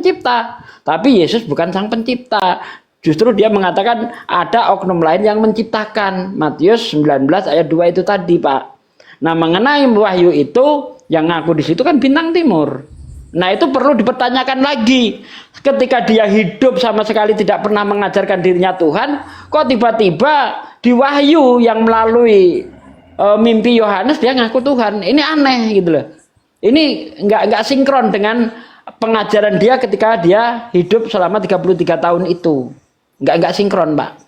pencipta. Tapi Yesus bukan sang pencipta. Justru dia mengatakan ada oknum lain yang menciptakan. Matius 19 ayat 2 itu tadi, Pak. Nah, mengenai wahyu itu yang ngaku di situ kan bintang timur. Nah, itu perlu dipertanyakan lagi. Ketika dia hidup sama sekali tidak pernah mengajarkan dirinya Tuhan, kok tiba-tiba di wahyu yang melalui mimpi Yohanes dia ngaku Tuhan. Ini aneh gitu loh. Ini nggak sinkron dengan pengajaran dia ketika dia hidup selama 33 tahun itu. Nggak sinkron, Pak.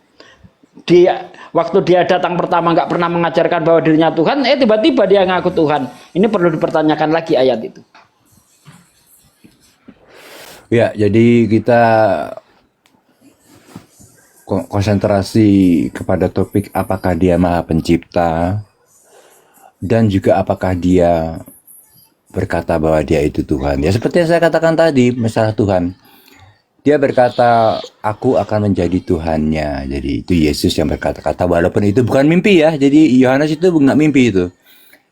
Waktu dia datang pertama nggak pernah mengajarkan bahwa dirinya Tuhan, tiba-tiba dia ngaku Tuhan. Ini perlu dipertanyakan lagi ayat itu. Ya, jadi kita konsentrasi kepada topik apakah dia Maha Pencipta dan juga apakah dia berkata bahwa dia itu Tuhan. Ya, seperti yang saya katakan tadi, masalah Tuhan. Dia berkata, aku akan menjadi Tuhannya. Jadi itu Yesus yang berkata-kata, walaupun itu bukan mimpi ya. Jadi Yohanes itu nggak mimpi itu.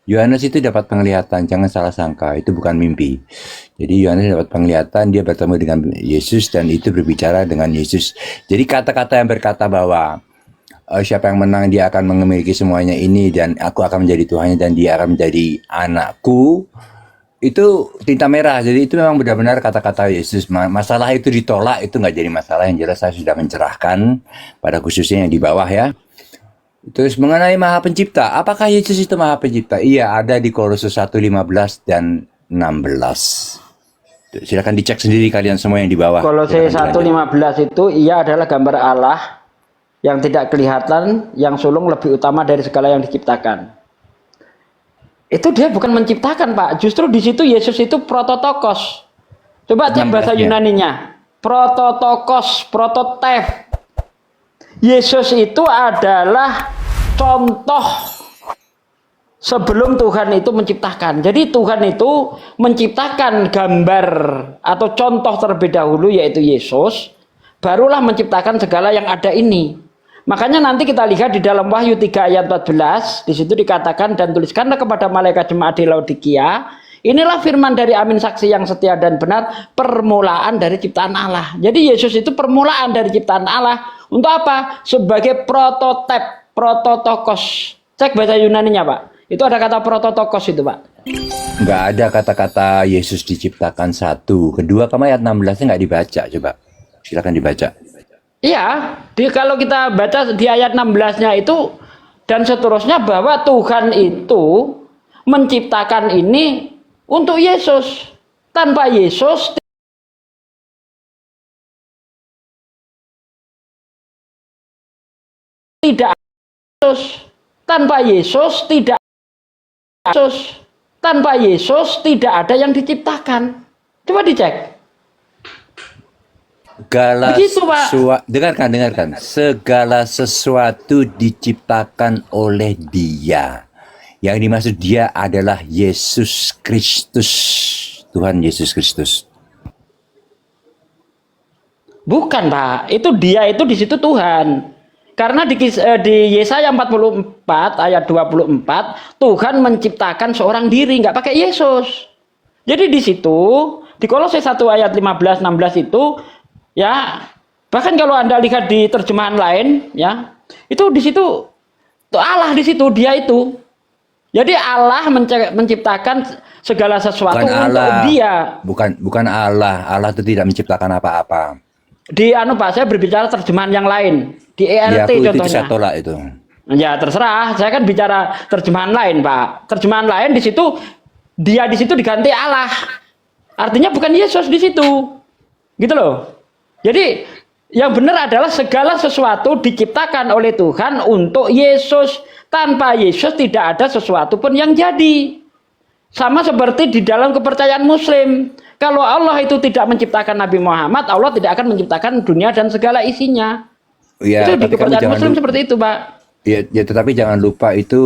Yohanes itu dapat penglihatan, jangan salah sangka, itu bukan mimpi. Jadi Yohanes dapat penglihatan, dia bertemu dengan Yesus dan itu berbicara dengan Yesus. Jadi kata-kata yang berkata bahwa siapa yang menang dia akan memiliki semuanya ini dan aku akan menjadi Tuhannya dan dia akan menjadi anakku. Itu tinta merah, jadi itu memang benar-benar kata-kata Yesus. Masalah itu ditolak, itu nggak jadi masalah. Yang jelas saya sudah mencerahkan pada khususnya yang di bawah ya. Terus mengenai Maha Pencipta, apakah Yesus itu Maha Pencipta? Iya, ada di Kolose 1:15 dan 16. Silakan dicek sendiri kalian semua yang di bawah. Kolose 1:15 itu ia adalah gambar Allah yang tidak kelihatan, yang sulung lebih utama dari segala yang diciptakan. Itu dia bukan menciptakan, Pak. Justru di situ Yesus itu prototokos. Coba cek bahasa Yunaninya. Prototokos, prototype. Yesus itu adalah contoh sebelum Tuhan itu menciptakan. Jadi Tuhan itu menciptakan gambar atau contoh terlebih dahulu yaitu Yesus, barulah menciptakan segala yang ada ini. Makanya nanti kita lihat di dalam Wahyu 3 ayat 14, di situ dikatakan dan tuliskanlah kepada malaikat jemaat di Laodikia, inilah firman dari Amin saksi yang setia dan benar, permulaan dari ciptaan Allah. Jadi Yesus itu permulaan dari ciptaan Allah. Untuk apa? Sebagai prototype, prototokos. Cek bahasa Yunaninya, Pak. Itu ada kata prototokos itu, Pak. Nggak ada kata-kata Yesus diciptakan satu. Kedua, kamu ayat 16-nya nggak dibaca, coba. Silakan dibaca. Iya, kalau kita baca di ayat 16-nya itu dan seterusnya bahwa Tuhan itu menciptakan ini untuk Yesus. Tanpa Yesus tidak Yesus. Tanpa Yesus tidak Yesus. Tanpa Yesus tidak ada yang diciptakan. Coba dicek. Dengarkan. Segala sesuatu diciptakan oleh Dia. Yang dimaksud Dia adalah Yesus Kristus. Tuhan Yesus Kristus. Bukan, Pak. Itu Dia itu di situ Tuhan. Karena di Yesaya 44 ayat 24, Tuhan menciptakan seorang diri, nggak pakai Yesus. Jadi di situ, di Kolose 1 ayat 15-16 itu, ya, bahkan kalau Anda lihat di terjemahan lain, ya, itu di situ Allah di situ, Dia itu. Jadi Allah menciptakan segala sesuatu untuk Dia. Bukan Allah. Allah itu tidak menciptakan apa-apa. Di Pak, saya berbicara terjemahan yang lain. Di ERT ya, contohnya. Itu saya tolak itu. Ya terserah. Saya kan bicara terjemahan lain, Pak. Terjemahan lain di situ Dia di situ diganti Allah. Artinya bukan Yesus di situ. Gitu loh. Jadi yang benar adalah segala sesuatu diciptakan oleh Tuhan untuk Yesus. Tanpa Yesus tidak ada sesuatu pun yang jadi. Sama seperti di dalam kepercayaan Muslim. Kalau Allah itu tidak menciptakan Nabi Muhammad, Allah tidak akan menciptakan dunia dan segala isinya. Ya, itu di kepercayaan Muslim seperti itu, Pak. Ya, tetapi jangan lupa itu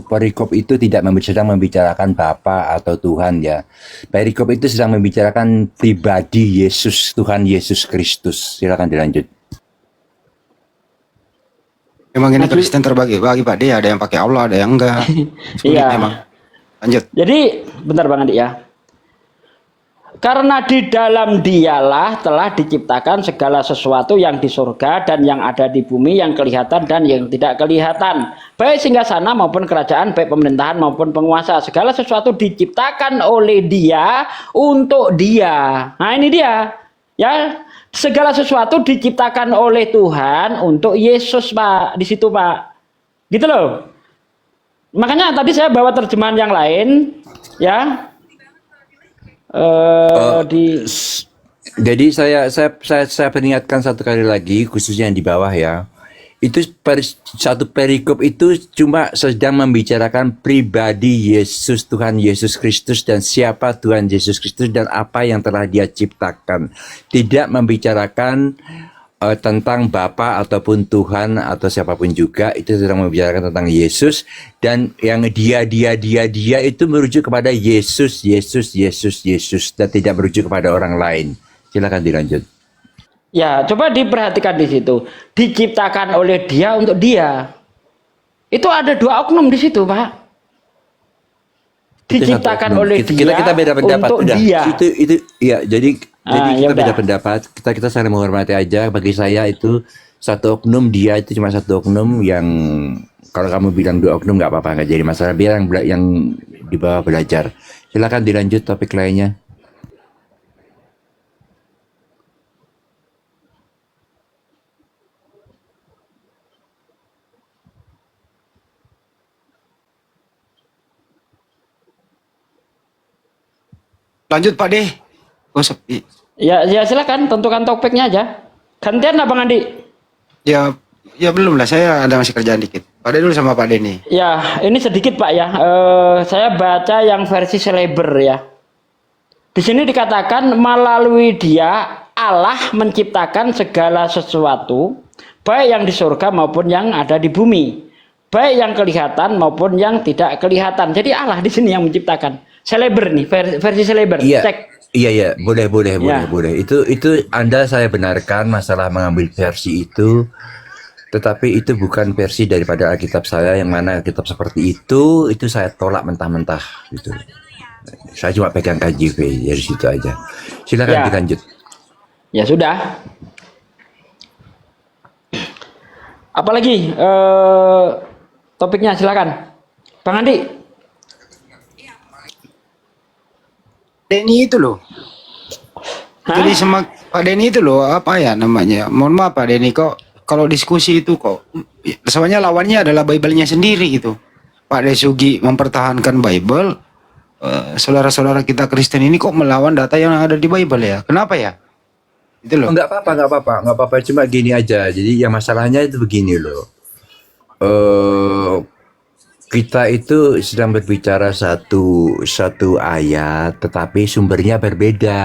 perikop itu tidak sedang membicarakan Bapa atau Tuhan ya. Perikop itu sedang membicarakan pribadi Yesus, Tuhan Yesus Kristus. Silakan dilanjut. Memang ini Kristen terbagi-bagi, Pak. Dia ada yang pakai Allah, ada yang enggak. Iya. Memang. Lanjut. Jadi bentar Bang Andi ya. Karena di dalam dialah telah diciptakan segala sesuatu yang di surga dan yang ada di bumi, yang kelihatan dan yang tidak kelihatan. Baik singgasana maupun kerajaan, baik pemerintahan maupun penguasa. Segala sesuatu diciptakan oleh Dia untuk Dia. Nah ini dia. Ya, segala sesuatu diciptakan oleh Tuhan untuk Yesus, Pak. Di situ, Pak. Gitu loh. Makanya tadi saya bawa terjemahan yang lain, ya. Di Jadi saya peringatkan satu kali lagi, khususnya yang di bawah ya. Itu satu perikop itu cuma sedang membicarakan pribadi Yesus, Tuhan Yesus Kristus, dan siapa Tuhan Yesus Kristus dan apa yang telah Dia ciptakan. Tidak membicarakan tentang Bapa ataupun Tuhan atau siapapun juga. Itu sedang membicarakan tentang Yesus, dan yang dia itu merujuk kepada Yesus dan tidak merujuk kepada orang lain. Silakan dilanjut. Ya, coba diperhatikan di situ. Diciptakan oleh Dia untuk Dia. Itu ada dua oknum di situ, Pak. Diciptakan oleh Dia kita beda pendapat untuk udah. Dia. Itu ya, jadi ya kita beda udah. pendapat. Kita saling menghormati aja. Bagi saya itu satu oknum, dia itu cuma satu oknum yang kalau kamu bilang dua oknum nggak apa-apa, nggak jadi masalah. Biar yang di bawah belajar. Silakan dilanjut topik lainnya. Lanjut Pak De. Oh sepi. Ya, silakan tentukan topiknya aja. Gantian lah Bang Andi. Ya, ya belum lah. Saya ada masih kerjaan dikit. Pak De dulu sama Pak Denny. Ya, ini sedikit Pak ya. Saya baca yang versi Celeber ya. Di sini dikatakan melalui Dia Allah menciptakan segala sesuatu, baik yang di surga maupun yang ada di bumi, baik yang kelihatan maupun yang tidak kelihatan. Jadi Allah di sini yang menciptakan. Celeber nih, versi Celeber. Iya. Cek. Iya, boleh. Ya. Itu Anda saya benarkan masalah mengambil versi itu, tetapi itu bukan versi daripada Alkitab saya, yang mana Alkitab seperti itu saya tolak mentah-mentah gitu. Saya cuma pegang KJV dari situ aja. Silakan Ya. dilanjut. Ya sudah. Apalagi topiknya silakan. Bang Andi. Denny itu loh. Hah? Jadi sama Pak Denny itu loh, apa ya namanya? Mohon maaf Pak Denny, kok kalau diskusi itu kok soalnya lawannya adalah Bible-nya sendiri gitu. Pak Desugi mempertahankan Bible, saudara-saudara kita Kristen ini kok melawan data yang ada di Bible ya? Kenapa ya? Itu loh. Enggak apa-apa. Cuma gini aja. Jadi yang masalahnya itu begini loh. Kita itu sedang berbicara satu ayat, tetapi sumbernya berbeda,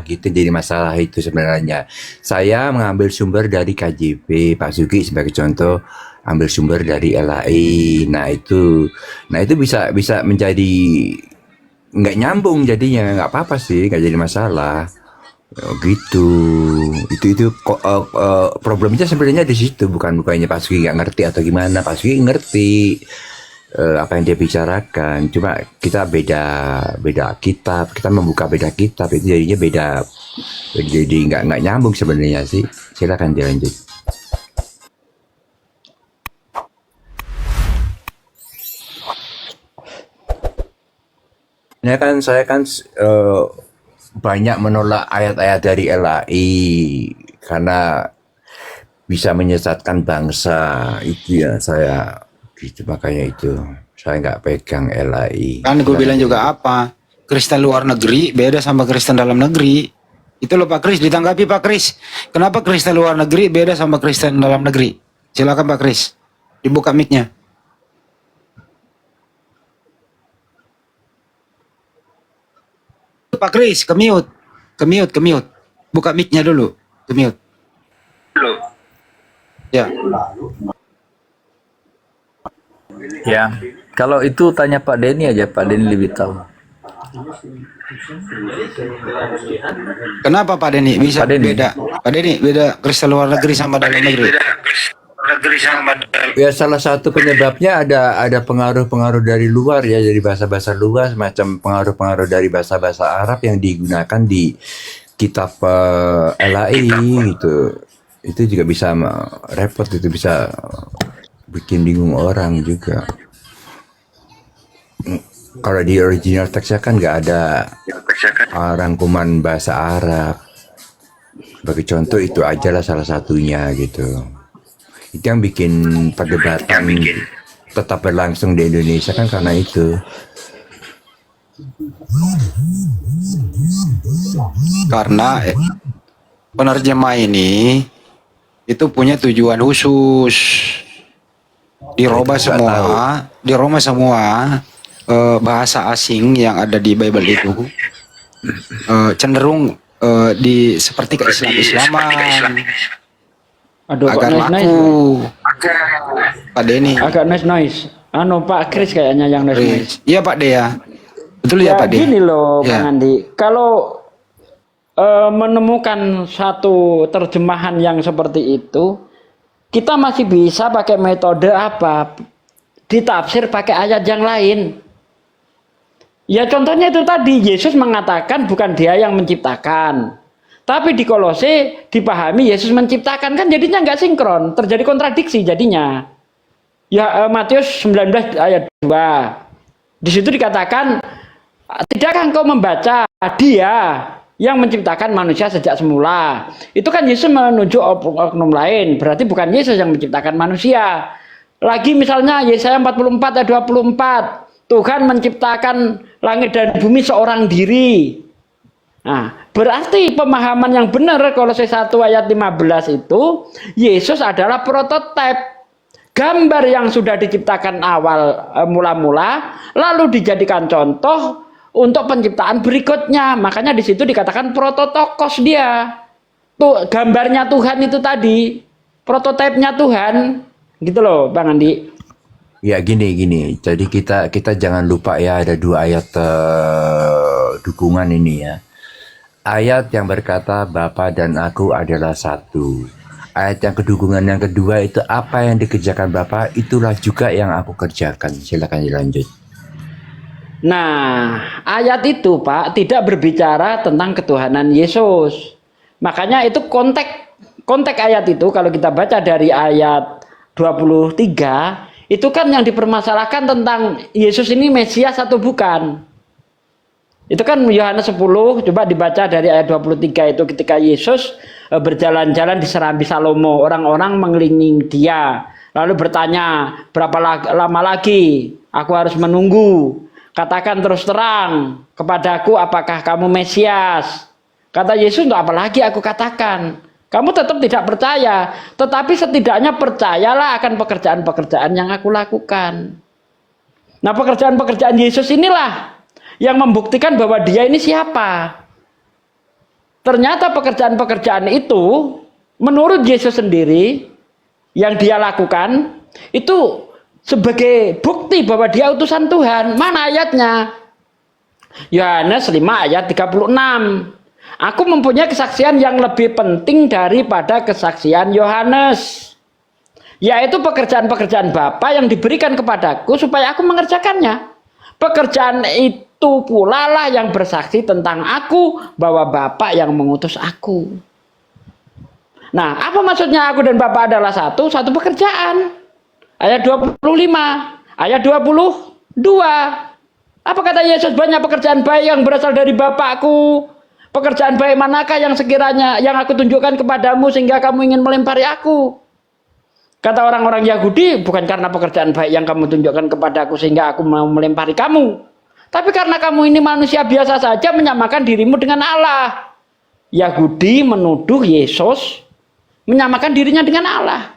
gitu. Jadi masalah itu sebenarnya. Saya mengambil sumber dari KJV, Pak Sugi sebagai contoh ambil sumber dari LAI. Nah itu bisa menjadi nggak nyambung jadinya, nggak apa-apa sih, nggak jadi masalah. Gitu. Itu problemnya sebenarnya di situ, bukannya Pak Sugi nggak ngerti atau gimana. Pak Sugi ngerti apa yang dia bicarakan, cuma kita beda kitab, kita membuka beda kitab, itu jadinya beda, jadi nggak nyambung sebenarnya sih. Silakan dilanjut. Saya kan banyak menolak ayat-ayat dari LAI karena bisa menyesatkan bangsa, itu ya saya gitu, makanya itu saya nggak pegang LAI. Kan gue bilang juga apa? Kristen luar negeri beda sama Kristen dalam negeri. Itu loh Pak Kris, ditanggapi Pak Kris. Kenapa Kristen luar negeri beda sama Kristen dalam negeri? Silakan Pak Kris. Dibuka mic-nya. Pak Kris, ke-mute. Buka mic-nya dulu. Ke-mute. Ya. Ya, kalau itu tanya Pak Denny aja, Pak Denny lebih tahu. Kenapa Pak Denny bisa Pak Denny. beda? Pak Denny beda Kristen luar negeri sama dalam negeri. Ya salah satu penyebabnya ada pengaruh-pengaruh dari luar ya, dari bahasa-bahasa luar, semacam pengaruh-pengaruh dari bahasa-bahasa Arab yang digunakan di kitab LAI gitu. Itu juga bisa repot, itu bisa bikin bingung orang juga. Kalau di original teksnya kan nggak ada rangkuman bahasa Arab. Sebagai contoh itu aja lah salah satunya gitu. Itu yang bikin perdebatan tetap berlangsung di Indonesia kan karena itu. Karena penerjemah ini itu punya tujuan khusus. Dirubah semua bahasa asing yang ada di Bible itu cenderung seperti keislaman. Aduh, Agar kok laku. Pak Denny. agak noise. Pak Kris kayaknya yang noise. Iya Pak Dea. Betul ya Pak Dea. Gini loh, Ya. Bang Andi. Kalau menemukan satu terjemahan yang seperti itu, kita masih bisa pakai metode apa? Ditafsir pakai ayat yang lain. Ya contohnya itu tadi, Yesus mengatakan bukan dia yang menciptakan. Tapi di Kolose dipahami Yesus menciptakan, kan jadinya nggak sinkron, terjadi kontradiksi jadinya. Ya Matius 19 ayat 2. Di situ dikatakan, tidakkah engkau membaca dia yang menciptakan manusia sejak semula? Itu kan Yesus menunjuk oknum lain, berarti bukan Yesus yang menciptakan manusia. Lagi misalnya Yesaya 44 ayat 24, Tuhan menciptakan langit dan bumi seorang diri. Nah, berarti pemahaman yang benar Kolose 1 ayat 15 itu, Yesus adalah prototipe, gambar yang sudah diciptakan awal mula-mula, lalu dijadikan contoh untuk penciptaan berikutnya. Makanya di situ dikatakan prototokos dia. Tuh gambarnya Tuhan itu tadi, prototipenya Tuhan. Gitu loh, Bang Andi. Ya gini. Jadi kita jangan lupa ya ada dua ayat dukungan ini ya. Ayat yang berkata Bapa dan Aku adalah satu. Ayat yang kedukungan yang kedua itu apa yang dikerjakan Bapa itulah juga yang aku kerjakan. Silakan dilanjut. Nah, ayat itu Pak tidak berbicara tentang ketuhanan Yesus. Makanya itu konteks ayat itu kalau kita baca dari ayat 23 itu kan yang dipermasalahkan tentang Yesus ini Mesias atau bukan. Itu kan Yohanes 10, coba dibaca dari ayat 23 itu ketika Yesus berjalan-jalan di Serambi Salomo, orang-orang mengelilingi dia, lalu bertanya, berapa lama lagi aku harus menunggu? Katakan terus terang kepadaku, apakah kamu Mesias? Kata Yesus, untuk apa lagi aku katakan? Kamu tetap tidak percaya, tetapi setidaknya percayalah akan pekerjaan-pekerjaan yang aku lakukan. Nah, pekerjaan-pekerjaan Yesus inilah yang membuktikan bahwa dia ini siapa. Ternyata pekerjaan-pekerjaan itu menurut Yesus sendiri yang dia lakukan itu sebagai bukti bahwa dia utusan Tuhan. Mana ayatnya? Yohanes 5 ayat 36. Aku mempunyai kesaksian yang lebih penting daripada kesaksian Yohanes, yaitu pekerjaan-pekerjaan Bapa yang diberikan kepadaku supaya aku mengerjakannya. Pekerjaan itu pula lah yang bersaksi tentang aku bahwa Bapa yang mengutus aku. Nah, apa maksudnya aku dan Bapa adalah satu pekerjaan? Ayat 25, ayat 22. Apa kata Yesus? Banyak pekerjaan baik yang berasal dari Bapakku. Pekerjaan baik manakah yang sekiranya yang aku tunjukkan kepadamu sehingga kamu ingin melempari aku? Kata orang-orang Yahudi, bukan karena pekerjaan baik yang kamu tunjukkan kepadaku sehingga aku mau melempari kamu, tapi karena kamu ini manusia biasa saja menyamakan dirimu dengan Allah. Yahudi menuduh Yesus menyamakan dirinya dengan Allah.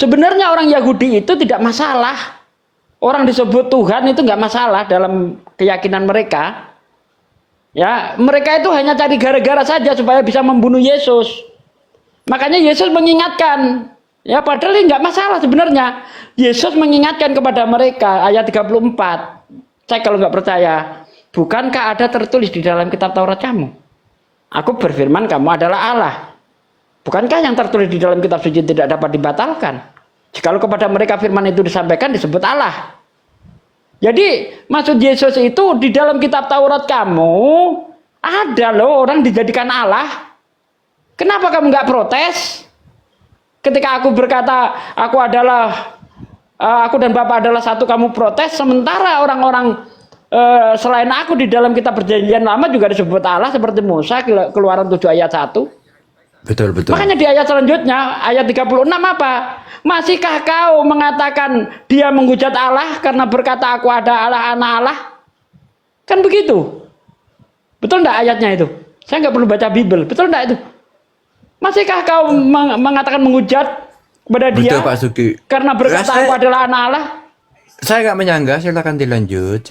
Sebenarnya orang Yahudi itu tidak masalah. Orang disebut Tuhan itu nggak masalah dalam keyakinan mereka. Ya, mereka itu hanya cari gara-gara saja supaya bisa membunuh Yesus. Makanya Yesus mengingatkan, ya padahal ini nggak masalah sebenarnya. Yesus mengingatkan kepada mereka, ayat 34. Cek kalau nggak percaya. Bukankah ada tertulis di dalam kitab Taurat kamu? Aku berfirman kamu adalah Allah. Bukankah yang tertulis di dalam kitab suci tidak dapat dibatalkan? Jikalau kepada mereka firman itu disampaikan disebut Allah. Jadi maksud Yesus itu di dalam kitab Taurat kamu ada loh orang dijadikan Allah. Kenapa kamu nggak protes? Ketika aku berkata aku dan Bapa adalah satu, kamu protes. Sementara orang-orang selain aku di dalam kitab perjanjian lama juga disebut Allah seperti Musa, Keluaran 7 ayat 1. Betul. Makanya di ayat selanjutnya, ayat 36 apa? Masihkah kau mengatakan dia menghujat Allah karena berkata aku ada Allah, anak Allah? Kan begitu. Betul enggak ayatnya itu? Saya nggak perlu baca Bible. Betul enggak itu? Masihkah kau mengatakan menghujat kepada dia? Betul, Pak Suki. Karena berkata aku adalah anak Allah? Saya nggak menyanggah, silakan dilanjut.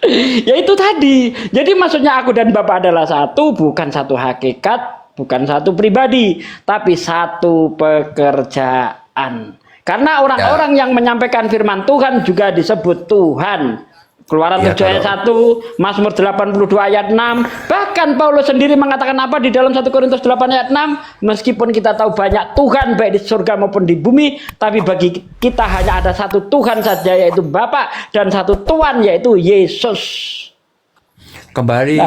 Ya itu tadi. Jadi maksudnya aku dan Bapa adalah satu, bukan satu hakikat, bukan satu pribadi, tapi satu pekerjaan. Karena orang-orang yang menyampaikan firman Tuhan juga disebut Tuhan. Keluaran 7 ayat 1, Mazmur 82 ayat 6. Bahkan Paulus sendiri mengatakan apa di dalam 1 Korintus 8 ayat 6? Meskipun kita tahu banyak Tuhan baik di surga maupun di bumi, tapi bagi kita hanya ada satu Tuhan saja, yaitu Bapa, dan satu Tuhan, yaitu Yesus. Kembali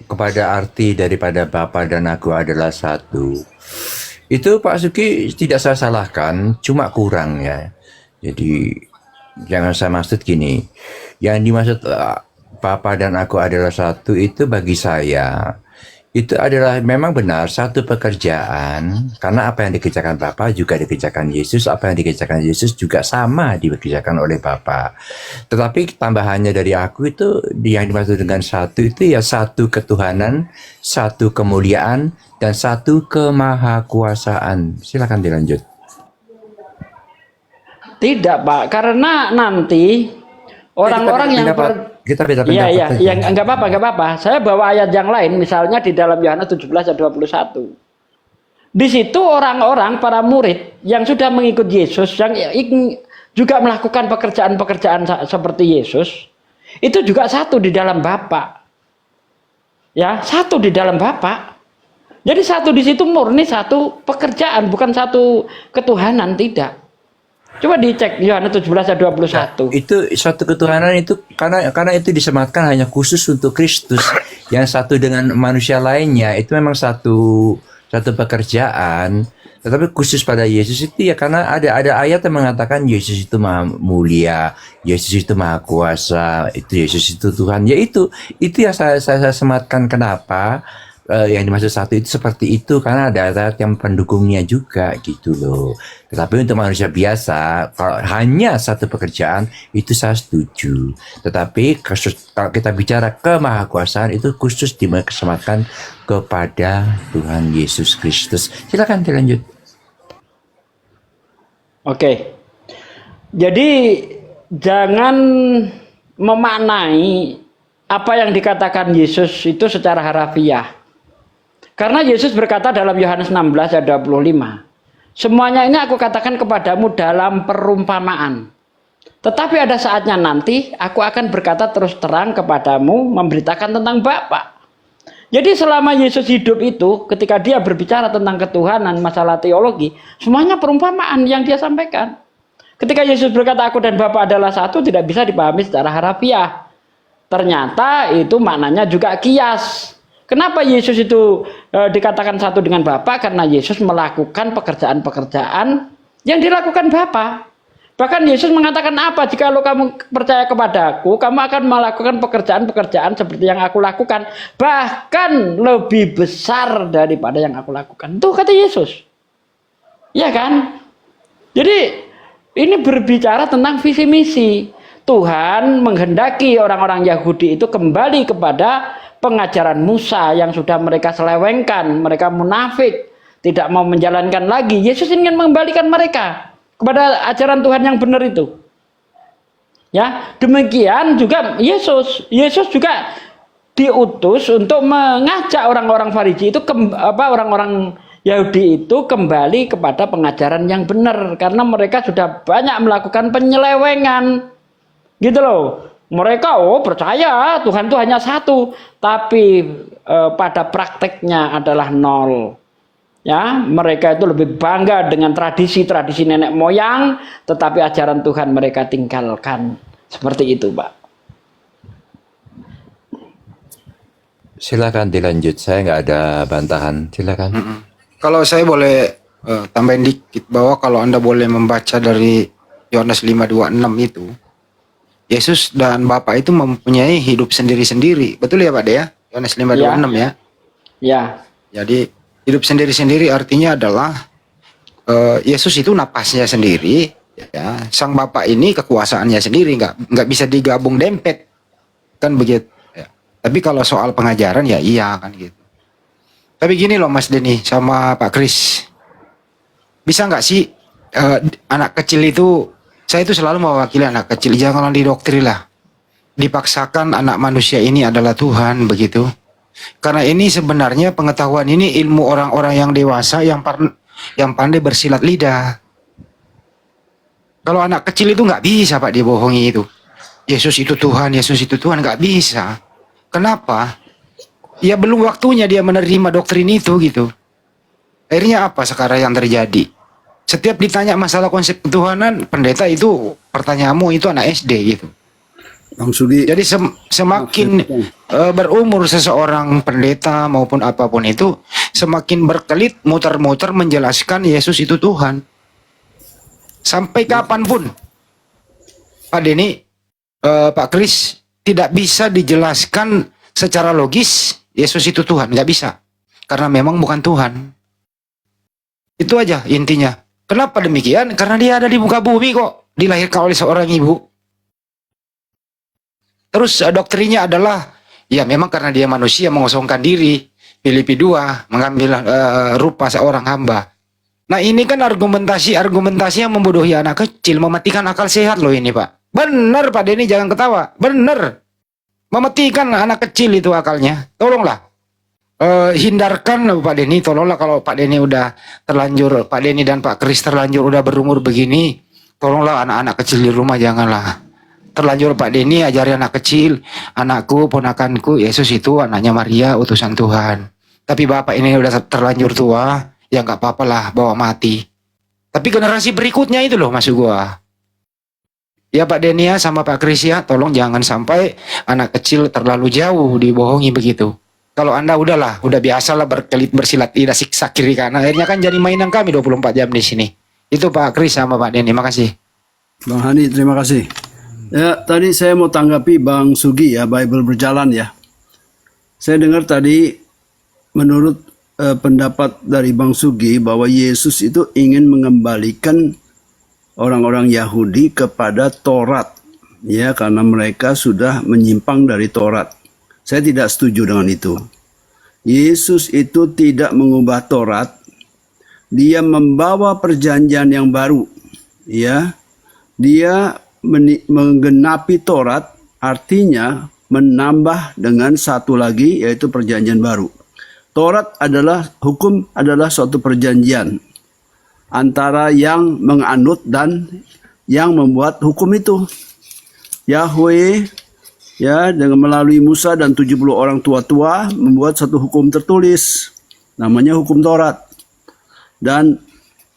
kepada arti daripada Bapa dan Aku adalah satu. Itu Pak Suki tidak saya salahkan, cuma kurang ya. Jadi jangan saya maksud gini. Yang dimaksud Bapa dan Aku adalah satu itu bagi saya itu adalah memang benar satu pekerjaan, karena apa yang dikerjakan Bapa juga dikerjakan Yesus, apa yang dikerjakan Yesus juga sama dikerjakan oleh Bapa. Tetapi tambahannya dari Aku itu yang dimaksud dengan satu itu ya satu ketuhanan, satu kemuliaan, dan satu kemahakuasaan. Silakan dilanjut. Tidak, Pak, karena nanti orang-orang yang kita beda Iya, pendapat. enggak apa-apa. Saya bawa ayat yang lain, misalnya di dalam Yohanes 17 ayat 21. Di situ orang-orang para murid yang sudah mengikut Yesus, yang juga melakukan pekerjaan-pekerjaan seperti Yesus, itu juga satu di dalam Bapa. Ya, satu di dalam Bapa. Jadi satu di situ murni satu pekerjaan, bukan satu ketuhanan, tidak. Coba dicek Yohanes 17 ayat 21. Itu satu ketuhanan itu karena itu disematkan hanya khusus untuk Kristus. Yang satu dengan manusia lainnya itu memang satu pekerjaan. Tetapi khusus pada Yesus itu ya karena ada ayat yang mengatakan Yesus itu maha mulia, Yesus itu maha kuasa, itu Yesus itu Tuhan. Ya itu yang saya sematkan. Kenapa? Yang dimaksud satu itu seperti itu karena ada ayat yang pendukungnya juga gitu loh. Tetapi untuk manusia biasa kalau hanya satu pekerjaan itu saya setuju. Tetapi kalau kita bicara kemahakuasaan itu khusus disematkan kepada Tuhan Yesus Kristus. Silakan dilanjut. Oke. Jadi jangan memaknai apa yang dikatakan Yesus itu secara harafiah. Karena Yesus berkata dalam Yohanes 16 ayat 25, semuanya ini aku katakan kepadamu dalam perumpamaan. Tetapi ada saatnya nanti aku akan berkata terus terang kepadamu, memberitakan tentang Bapa. Jadi selama Yesus hidup itu, ketika dia berbicara tentang ketuhanan, masalah teologi, semuanya perumpamaan yang dia sampaikan. Ketika Yesus berkata aku dan Bapa adalah satu, tidak bisa dipahami secara harafiah. Ternyata itu maknanya juga kias. Kenapa Yesus itu dikatakan satu dengan Bapa? Karena Yesus melakukan pekerjaan-pekerjaan yang dilakukan Bapa. Bahkan Yesus mengatakan apa? Jika kamu percaya kepadaku, kamu akan melakukan pekerjaan-pekerjaan seperti yang aku lakukan. Bahkan lebih besar daripada yang aku lakukan. Itu kata Yesus. Iya kan? Jadi ini berbicara tentang visi misi. Tuhan menghendaki orang-orang Yahudi itu kembali kepada pengajaran Musa yang sudah mereka selewengkan, mereka munafik, tidak mau menjalankan lagi. Yesus ingin mengembalikan mereka kepada ajaran Tuhan yang benar itu. Ya, demikian juga Yesus. Yesus juga diutus untuk mengajak orang-orang Farisi itu orang-orang Yahudi itu kembali kepada pengajaran yang benar karena mereka sudah banyak melakukan penyelewengan. Gitu loh. Mereka percaya Tuhan itu hanya satu, tapi pada prakteknya adalah nol. Ya, mereka itu lebih bangga dengan tradisi-tradisi nenek moyang, tetapi ajaran Tuhan mereka tinggalkan. Seperti itu, Pak. Silakan dilanjut, saya nggak ada bantahan. Silakan. Kalau saya boleh tambahin dikit bahwa kalau Anda boleh membaca dari Yohanes 5:26 itu, Yesus dan Bapa itu mempunyai hidup sendiri-sendiri. Betul ya Pak De ya? Yohanes 5:26 ya. Ya, Jadi hidup sendiri-sendiri artinya adalah Yesus itu napasnya sendiri, ya. Sang Bapa ini kekuasaannya sendiri, nggak bisa digabung dempet, kan begitu. Ya. Tapi kalau soal pengajaran ya iya kan gitu. Tapi gini loh Mas Denny sama Pak Kris, bisa nggak sih anak kecil itu, saya itu selalu mewakili anak kecil, jangan didoktrin lah, dipaksakan anak manusia ini adalah Tuhan begitu. Karena ini sebenarnya pengetahuan ini ilmu orang-orang yang dewasa yang pandai bersilat lidah. Kalau anak kecil itu nggak bisa Pak dibohongi itu. Yesus itu Tuhan, Yesus itu Tuhan, nggak bisa. Kenapa? Ya belum waktunya dia menerima doktrin itu gitu. Akhirnya apa sekarang yang terjadi? Setiap ditanya masalah konsep ketuhanan, pendeta itu pertanyaanmu itu anak SD gitu. Bang Sugi. Jadi semakin berumur seseorang pendeta maupun apapun itu, semakin berkelit muter-muter menjelaskan Yesus itu Tuhan. Sampai kapanpun, Pak Denny, Pak Kris, tidak bisa dijelaskan secara logis Yesus itu Tuhan, nggak bisa. Karena memang bukan Tuhan. Itu aja intinya. Kenapa demikian? Karena dia ada di muka bumi kok, dilahirkan oleh seorang ibu. Terus doktrinnya adalah, ya memang karena dia manusia mengosongkan diri, Filipi 2, mengambil rupa seorang hamba. Nah ini kan argumentasi yang membodohi anak kecil, mematikan akal sehat loh ini Pak. Bener Pak Denny, jangan ketawa, bener. Mematikan anak kecil itu akalnya, tolonglah. Hindarkan Pak Denny, tolonglah kalau Pak Denny udah terlanjur, Pak Denny dan Pak Kris terlanjur udah berumur begini, tolonglah anak-anak kecil di rumah janganlah. Terlanjur Pak Denny ajari anak kecil, anakku, ponakanku, Yesus itu anaknya Maria, utusan Tuhan. Tapi Bapak ini udah terlanjur tua, ya nggak apa-apa lah bawa mati. Tapi generasi berikutnya itu loh maksud gua. Ya Pak Denny ya sama Pak Kris ya, tolong jangan sampai anak kecil terlalu jauh dibohongi begitu. Kalau Anda udah biasalah berkelit bersilat tidak siksa kiri kanan, akhirnya kan jadi mainan kami 24 jam di sini. Itu Pak Kris sama Pak Denny, makasih. Bang Hani, terima kasih. Ya, tadi saya mau tanggapi Bang Sugi ya, Bible berjalan ya. Saya dengar tadi menurut pendapat dari Bang Sugi bahwa Yesus itu ingin mengembalikan orang-orang Yahudi kepada Taurat. Ya, karena mereka sudah menyimpang dari Taurat. Saya tidak setuju dengan itu. Yesus itu tidak mengubah Taurat. Dia membawa perjanjian yang baru. Ya. Dia menggenapi Taurat, artinya menambah dengan satu lagi, yaitu perjanjian baru. Taurat adalah, hukum adalah suatu perjanjian antara yang menganut dan yang membuat hukum itu. Yahweh ya dengan melalui Musa dan 70 orang tua-tua membuat satu hukum tertulis, namanya hukum Taurat. Dan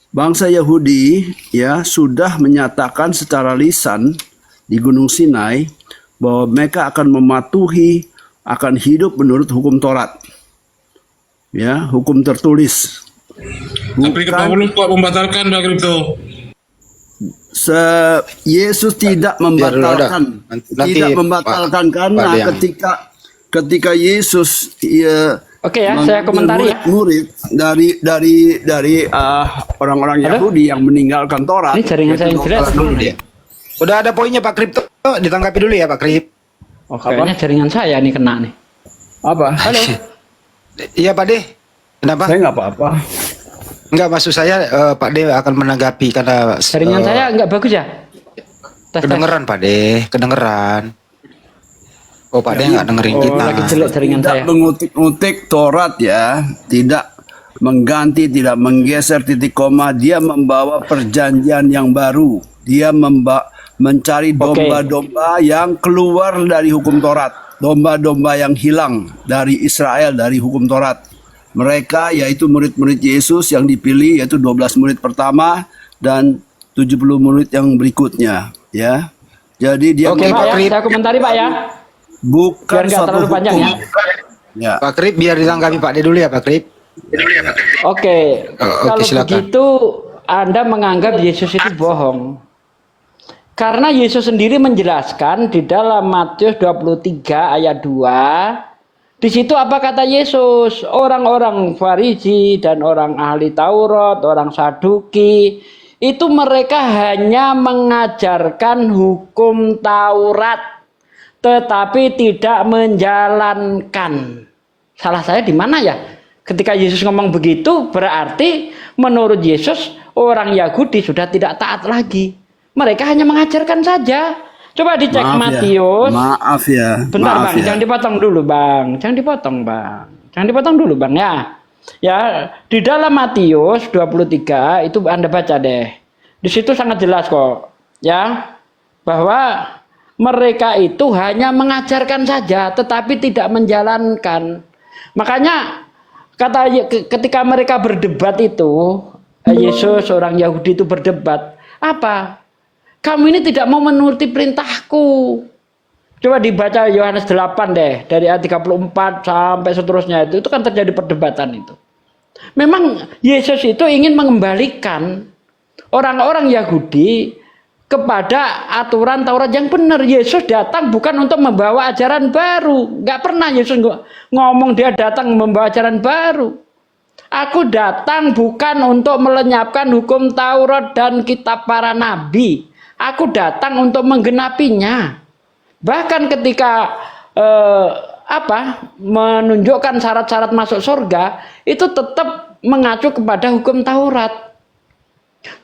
bangsa Yahudi ya sudah menyatakan secara lisan di Gunung Sinai bahwa mereka akan mematuhi, akan hidup menurut hukum Taurat. Ya, hukum tertulis. Tapi Ketua Ulun kok membatalkan begitu? Yesus tidak membatalkan, tidak membatalkan karena ketika Yesus oke ya, saya komentari ya. Murid dari orang-orang Yahudi yang meninggalkan Taurat. Ini jaringan saya yang jelek. Udah ada poinnya Pak Kripto, ditanggapi dulu ya Pak Krip. Oh, kayaknya jaringan saya nih kena nih. Apa? Halo. Iya Pak De, kenapa? Saya nggak apa-apa. Enggak, maksud saya Pak De akan menanggapi karena Jaringan saya nggak bagus ya? kedengeran Pak De, kedengeran. Oh Pak De nggak dengerin kita. Lagi jelek jaringan Tidak saya. mengutik Taurat ya, tidak mengganti, tidak menggeser titik koma. Dia membawa perjanjian yang baru. Dia mencari domba-domba yang keluar dari hukum Taurat, domba-domba yang hilang dari Israel dari hukum Taurat. Mereka yaitu murid-murid Yesus yang dipilih, yaitu 12 murid pertama dan 70 murid yang berikutnya, ya. Jadi dia Oke Pak ya, saya komentari Pak ya. bukan Biar nggak suatu terlalu panjang hukum. ya. Ya. Pak Krip biar ditanggapi Pak De dulu ya Pak Krip. Oke, kalau silakan. begitu Anda menganggap Yesus itu bohong. Karena Yesus sendiri menjelaskan di dalam Matius 23 ayat 2, di situ apa kata Yesus? Orang-orang Farisi dan orang ahli Taurat, orang Saduki, itu mereka hanya mengajarkan hukum Taurat, tetapi tidak menjalankan. Salah saya di mana ya? Ketika Yesus ngomong begitu, berarti menurut Yesus orang Yahudi sudah tidak taat lagi. Mereka hanya mengajarkan saja. Coba dicek Matius. Maaf ya. Bentar Maaf Bang, ya. jangan dipotong dulu Bang. Jangan dipotong Bang. Jangan dipotong dulu Bang ya. Ya, di dalam Matius 23 itu Anda baca deh. Di situ sangat jelas kok, ya, bahwa mereka itu hanya mengajarkan saja tetapi tidak menjalankan. Makanya ketika mereka berdebat itu, Yesus orang Yahudi itu berdebat, apa? Kamu ini tidak mau menuruti perintahku. Coba dibaca Yohanes 8 deh, dari ayat 34 sampai seterusnya itu kan terjadi perdebatan itu. Memang Yesus itu ingin mengembalikan orang-orang Yahudi kepada aturan Taurat yang benar. Yesus datang bukan untuk membawa ajaran baru. Nggak pernah Yesus ngomong dia datang membawa ajaran baru. Aku datang bukan untuk melenyapkan hukum Taurat dan kitab para nabi. Aku datang untuk menggenapinya. Bahkan ketika menunjukkan syarat-syarat masuk surga, itu tetap mengacu kepada hukum Taurat.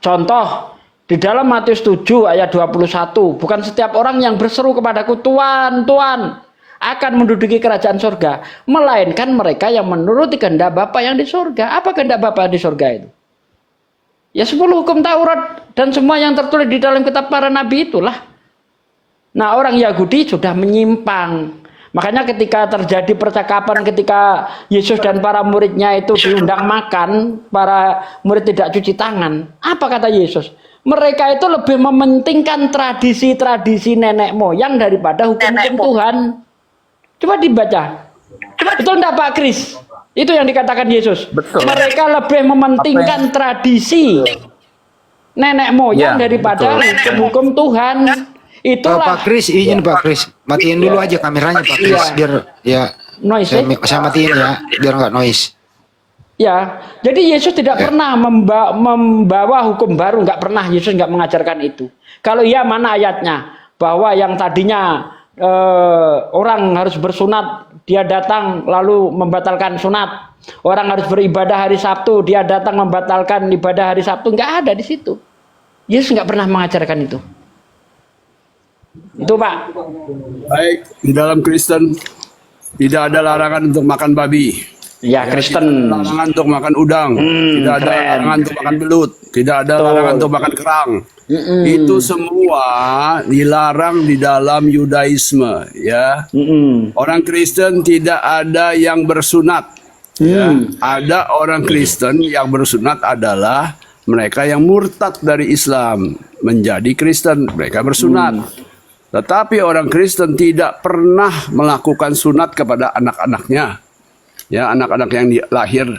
Contoh, di dalam Matius 7 ayat 21, bukan setiap orang yang berseru kepadaku, Tuhan, Tuhan, akan menduduki kerajaan surga, melainkan mereka yang menuruti kehendak Bapa yang di surga. Apa kehendak Bapa di surga itu? Ya 10 hukum Taurat dan semua yang tertulis di dalam kitab para nabi itulah. Nah, orang Yahudi sudah menyimpang. Makanya ketika terjadi percakapan ketika Yesus dan para muridnya itu diundang makan, para murid tidak cuci tangan. Apa kata Yesus? Mereka itu lebih mementingkan tradisi-tradisi nenek moyang daripada hukum-hukum Tuhan. Coba dibaca. Betul enggak Pak Kris? Itu yang dikatakan Yesus. Betul. Mereka lebih mementingkan tradisi nenek moyang daripada hukum-hukum Tuhan. Itulah Pak Kris, izin Pak Kris, matiin dulu aja kameranya Pak Kris, biar ya noise. saya matiin ya, biar nggak noise. Ya, jadi Yesus tidak pernah membawa hukum baru, nggak pernah. Yesus nggak mengajarkan itu. Kalau iya, mana ayatnya bahwa yang tadinya orang harus bersunat, dia datang lalu membatalkan sunat. Orang harus beribadah hari Sabtu, dia datang membatalkan ibadah hari Sabtu. Nggak ada di situ. Yesus nggak pernah mengajarkan itu. Itu Pak. Baik, di dalam Kristen tidak ada larangan untuk makan babi. Ya, Kristen. Tidak ada larangan untuk makan udang. Tidak ada keren. larangan untuk makan belut. Tidak ada larangan untuk makan kerang. Itu semua dilarang di dalam Yudaisme, ya. Orang Kristen tidak ada yang bersunat. Ya. Ada orang Kristen yang bersunat adalah mereka yang murtad dari Islam menjadi Kristen, mereka bersunat. Tetapi orang Kristen tidak pernah melakukan sunat kepada anak-anaknya. Ya, anak-anak yang lahir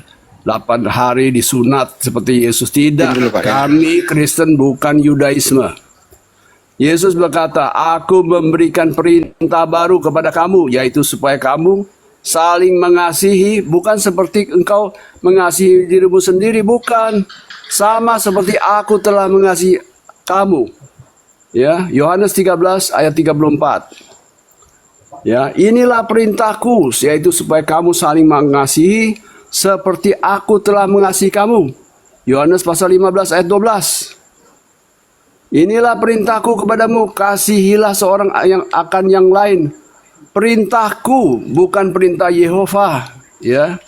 8 hari disunat seperti Yesus. Tidak. Kami Kristen bukan Yudaisme. Yesus berkata, aku memberikan perintah baru kepada kamu, yaitu supaya kamu saling mengasihi, bukan seperti engkau mengasihi dirimu sendiri, bukan. Sama seperti aku telah mengasihi kamu. Ya, Yohanes 13 ayat 34. Ya, inilah perintahku, yaitu supaya kamu saling mengasihi seperti aku telah mengasihi kamu. Yohanes pasal 15 ayat 12. Inilah perintahku kepadamu, kasihilah seorang yang akan yang lain. Perintahku, bukan perintah Yehova. Ya.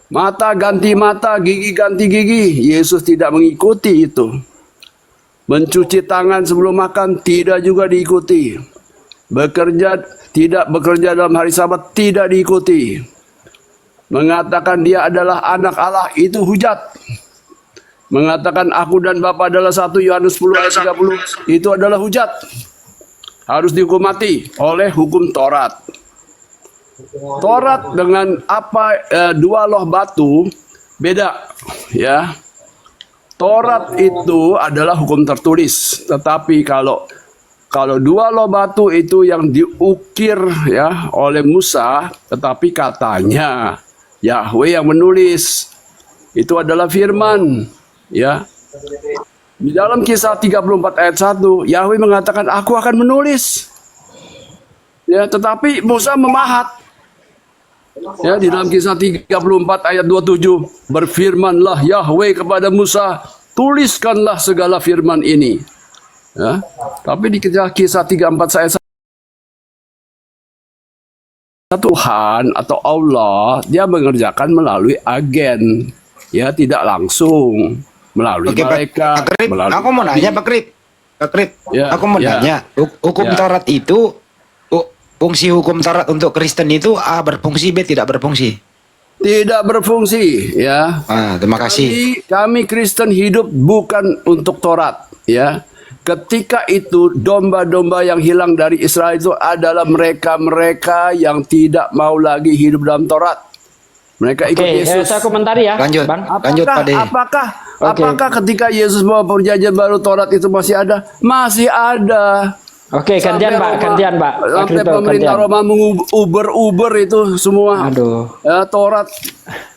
Mata ganti mata, gigi ganti gigi. Yesus tidak mengikuti itu. Mencuci tangan sebelum makan tidak juga diikuti. Tidak bekerja dalam hari Sabat tidak diikuti. Mengatakan dia adalah anak Allah itu hujat. Mengatakan aku dan Bapa adalah satu, Yohanes 10 ayat 30, itu adalah hujat. Harus dihukum mati oleh hukum Taurat. Taurat dengan dua loh batu beda, ya. Taurat itu adalah hukum tertulis, tetapi kalau dua loh batu itu yang diukir ya oleh Musa, tetapi katanya Yahweh yang menulis, itu adalah firman, ya. Di dalam Kisah 34 ayat 1, Yahweh mengatakan aku akan menulis. Ya, tetapi Musa memahat. Ya, di dalam Kisah 34 ayat 27, berfirmanlah Yahweh kepada Musa, tuliskanlah segala firman ini. Ya, tapi di Kisah 34 ayat 1, Tuhan atau Allah dia mengerjakan melalui agen, ya, tidak langsung melalui Oke, malaikat. Pak Krip, melalui aku mau nanya Pak Krip. Pak Krip, Ya, aku mau ya. nanya, hukum Ya. Taurat itu, fungsi hukum Taurat untuk Kristen itu A berfungsi, B tidak berfungsi. Tidak berfungsi, ya. Terima kasih. Kami Kristen hidup bukan untuk Taurat, ya. Ketika itu domba-domba yang hilang dari Israel itu adalah mereka-mereka yang tidak mau lagi hidup dalam Taurat. Mereka ikut Oke, Yesus. saya komentari ya, Lanjut. Bang. Lanjut, Pak De. Apakah ketika Yesus bawa perjanjian baru Taurat itu masih ada? Masih ada. Oke, gantian Pak, gantian Pak. Pak Sampai Kripto, pemerintah gantian. Roma menguber-uber itu semua. Aduh. Ya, Taurat.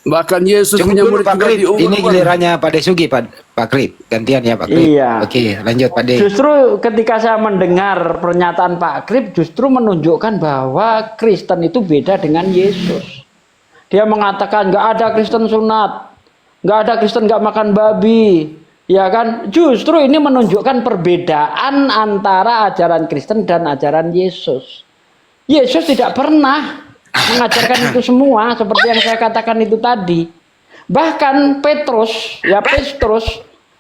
Bahkan Yesus Tunggu punya dulu murid Pak juga Krip, ini diuber-uber. gilirannya Pak Desugi, Pak Krip. Gantian ya Pak Krip. Iya. Oke, lanjut Pak De. Justru ketika saya mendengar pernyataan Pak Krip, justru menunjukkan bahwa Kristen itu beda dengan Yesus. Dia mengatakan nggak ada Kristen sunat, nggak ada Kristen nggak makan babi, ya kan? Justru ini menunjukkan perbedaan antara ajaran Kristen dan ajaran Yesus. Yesus tidak pernah mengajarkan itu semua seperti yang saya katakan itu tadi. Bahkan Petrus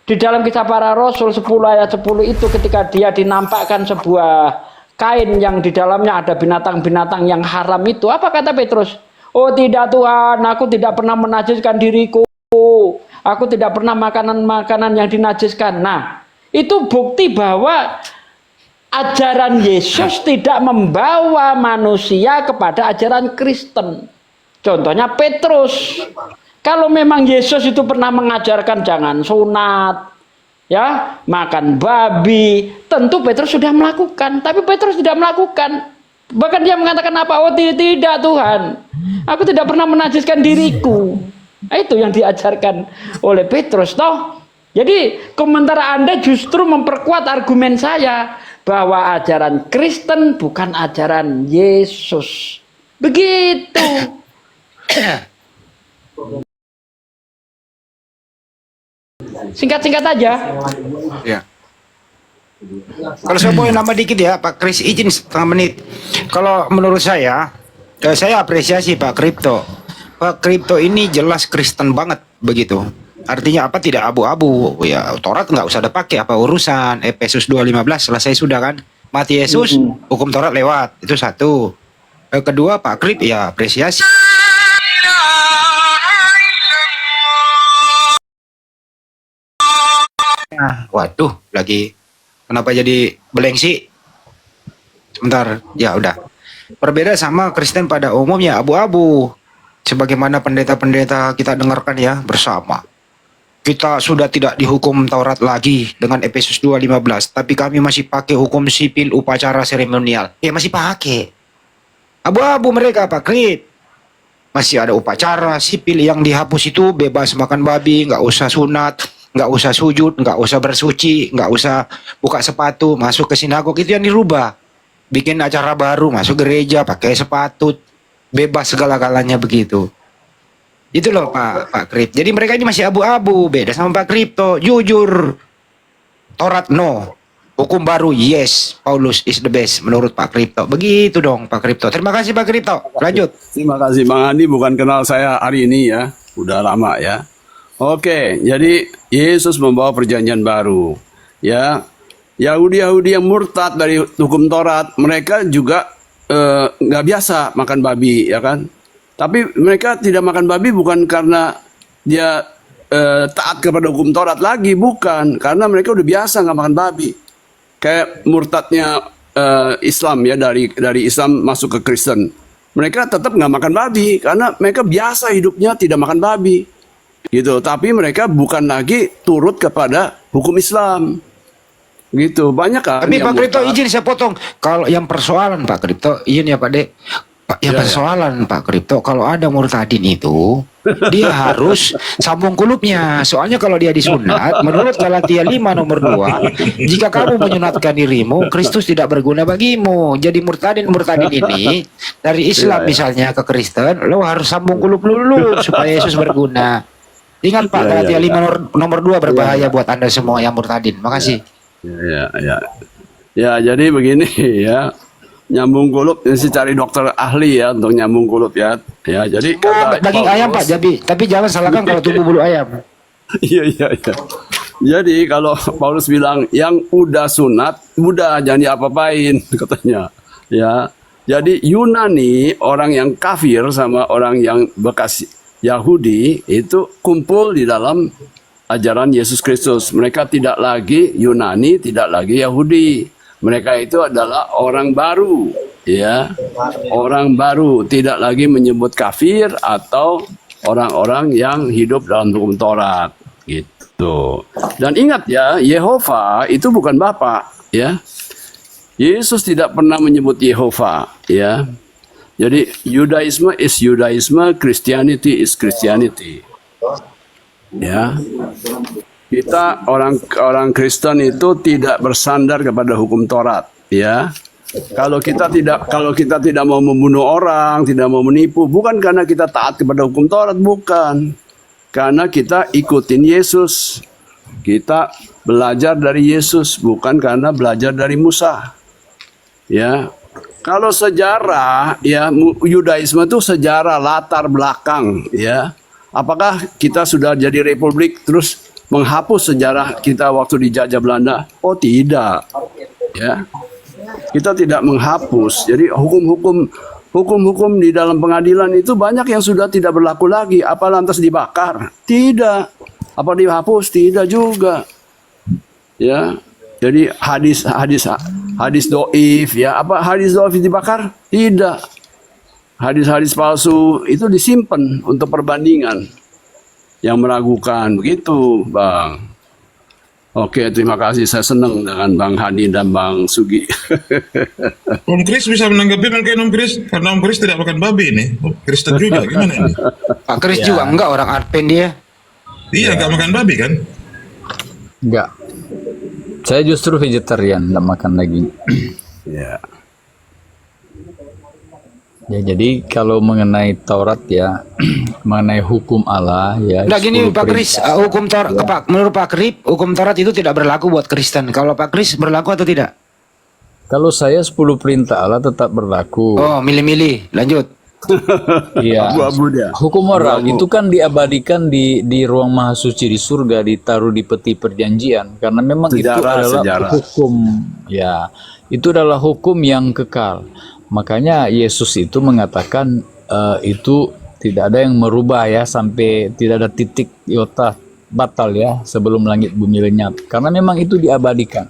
di dalam Kisah Para Rasul 10 ayat 10 itu ketika dia dinampakkan sebuah kain yang di dalamnya ada binatang-binatang yang haram itu, apa kata Petrus? Oh tidak Tuhan, aku tidak pernah menajiskan diriku. Aku tidak pernah makanan-makanan yang dinajiskan. Nah, itu bukti bahwa ajaran Yesus tidak membawa manusia kepada ajaran Kristen. Contohnya Petrus. Kalau memang Yesus itu pernah mengajarkan jangan sunat, ya, makan babi, tentu Petrus sudah melakukan. Tapi Petrus tidak melakukan. Bahkan dia mengatakan apa? Oh tidak Tuhan, aku tidak pernah menajiskan diriku. Nah, itu yang diajarkan oleh Petrus, toh. Jadi komentar Anda justru memperkuat argumen saya bahwa ajaran Kristen bukan ajaran Yesus. Begitu. Singkat-singkat aja. Ya. Kalau saya boleh nambah dikit ya, Pak Kris, izin setengah menit. Kalau menurut saya apresiasi Pak Kripto. Pak Kripto ini jelas Kristen banget begitu. Artinya apa? Tidak abu-abu. Ya, Taurat nggak usah dipakai, apa urusan. Efesus 2:15 selesai sudah kan. Mati Yesus, hukum Taurat lewat. Itu satu. Kedua, Pak Krip ya apresiasi. Waduh, lagi kenapa jadi belengsi? Sebentar, ya udah. Berbeda sama Kristen pada umumnya abu-abu. Sebagaimana pendeta-pendeta kita dengarkan ya bersama. Kita sudah tidak dihukum Taurat lagi dengan Efesus 2:15, tapi kami masih pakai hukum sipil upacara seremonial. Ya masih pakai. Abu-abu mereka Pak Krip. Masih ada upacara sipil yang dihapus itu bebas makan babi, nggak usah sunat, nggak usah sujud, nggak usah bersuci, nggak usah buka sepatu, masuk ke sinagog itu yang dirubah. Bikin acara baru, masuk gereja pakai sepatu, bebas segala-galanya begitu. Itu loh Pak Krip. Jadi mereka ini masih abu-abu, beda sama Pak Kripto. Jujur, Taurat no, hukum baru yes, Paulus is the best menurut Pak Kripto. Begitu dong Pak Kripto. Terima kasih Pak Kripto. Lanjut. Terima kasih Bang Andi, bukan kenal saya hari ini ya, udah lama ya. Oke, jadi Yesus membawa perjanjian baru. ya, Yahudi yang murtad dari hukum Taurat, mereka juga nggak biasa makan babi, ya kan? Tapi mereka tidak makan babi bukan karena dia taat kepada hukum Taurat lagi, bukan, karena mereka udah biasa nggak makan babi. Kayak murtadnya Islam ya, dari Islam masuk ke Kristen, mereka tetap nggak makan babi karena mereka biasa hidupnya tidak makan babi, gitu. Tapi mereka bukan lagi turut kepada hukum Islam, gitu. Banyak kan. Tapi yang Pak Kripto murtad. izin saya potong. Kalau yang persoalan Pak Kripto, izin ya Pak Dek. Yang persoalan Pak Kripto, kalau ada murtadin itu, dia harus sambung kulupnya. Soalnya kalau dia disunat, menurut Galatia 5 nomor 2, jika kamu menyunatkan dirimu, Kristus tidak berguna bagimu. Jadi murtadin ini dari Islam misalnya ke Kristen, lo harus sambung kulup dulu supaya Yesus berguna. Ingat Pak, Galatia 5 nomor 2 berbahaya buat Anda semua yang murtadin. Makasih. Ya, jadi begini ya. Nyambung kulup, mesti cari dokter ahli ya untuk nyambung kulup ya. Ya, jadi kata Daging ayam Pak, tapi jangan salahkan kalau tubuh bulu ayam. Iya. Jadi kalau Paulus bilang yang udah sunat, udah jangan diapa-apain katanya. Ya. Jadi Yunani, orang yang kafir sama orang yang bekas Yahudi itu kumpul di dalam ajaran Yesus Kristus. Mereka tidak lagi Yunani, tidak lagi Yahudi. Mereka itu adalah orang baru, ya. Orang baru, tidak lagi menyebut kafir atau orang-orang yang hidup dalam hukum Taurat, gitu. Dan ingat ya, Yehova itu bukan Bapa, ya. Yesus tidak pernah menyebut Yehova, ya. Jadi Yudaisme is Yudaisme, Christianity is Christianity. Ya. Kita orang Kristen itu tidak bersandar kepada hukum Taurat, ya. Kalau kita tidak mau membunuh orang, tidak mau menipu, bukan karena kita taat kepada hukum Taurat, bukan. Karena kita ikutin Yesus. Kita belajar dari Yesus, bukan karena belajar dari Musa. Ya. Kalau sejarah, ya, Yudaisme itu sejarah latar belakang, ya. Apakah kita sudah jadi republik terus menghapus sejarah kita waktu dijajah Belanda? Oh tidak, ya. Kita tidak menghapus. Jadi hukum-hukum di dalam pengadilan itu banyak yang sudah tidak berlaku lagi. Apa lantas dibakar? Tidak. Apa dihapus? Tidak juga. Ya. Jadi hadis doif, ya. Apa hadis doif dibakar? Tidak. Hadis-hadis palsu itu disimpan untuk perbandingan. Yang meragukan, begitu Bang. Oke, terima kasih. Saya senang dengan Bang Hadi dan Bang Sugi. Om Kris bisa menanggapi mungkin Om Kris, karena Om Kris tidak makan babi nih. Kristen juga, gimana ini? Pak Kris juga enggak, orang Advent dia. Iya, nggak makan babi kan? Enggak. Saya justru vegetarian, enggak makan daging. Ya. Ya, jadi kalau mengenai Taurat ya, mengenai hukum Allah ya. Nah gini 10 Pak Kris, perintah. hukum Taurat, menurut Pak Krip, hukum Taurat itu tidak berlaku buat Kristen. Kalau Pak Kris berlaku atau tidak? Kalau saya 10 perintah Allah tetap berlaku. Oh, milih-milih. Lanjut. Iya. Abu-abu dia. Hukum moral itu kan diabadikan di ruang maha suci di surga, ditaruh di peti perjanjian, karena memang itu adalah hukum, ya. Itu adalah hukum yang kekal. Makanya Yesus itu mengatakan itu tidak ada yang merubah ya, sampai tidak ada titik iota batal ya sebelum langit bumi lenyap. Karena memang itu diabadikan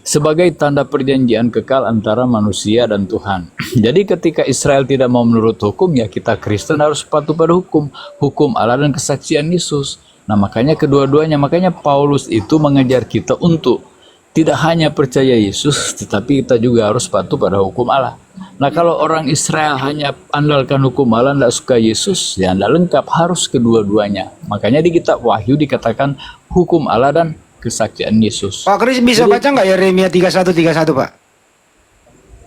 sebagai tanda perjanjian kekal antara manusia dan Tuhan. Jadi ketika Israel tidak mau menurut hukum, ya kita Kristen harus patuh pada hukum Allah dan kesaksian Yesus. Nah makanya kedua-duanya, makanya Paulus itu mengajar kita untuk tidak hanya percaya Yesus, tetapi kita juga harus patuh pada hukum Allah. Nah kalau orang Israel hanya andalkan hukum Allah, tidak suka Yesus, ya tidak lengkap, harus kedua-duanya. Makanya di kitab Wahyu dikatakan hukum Allah dan kesaksian Yesus. Pak Kris bisa baca nggak Yeremia 31 Pak?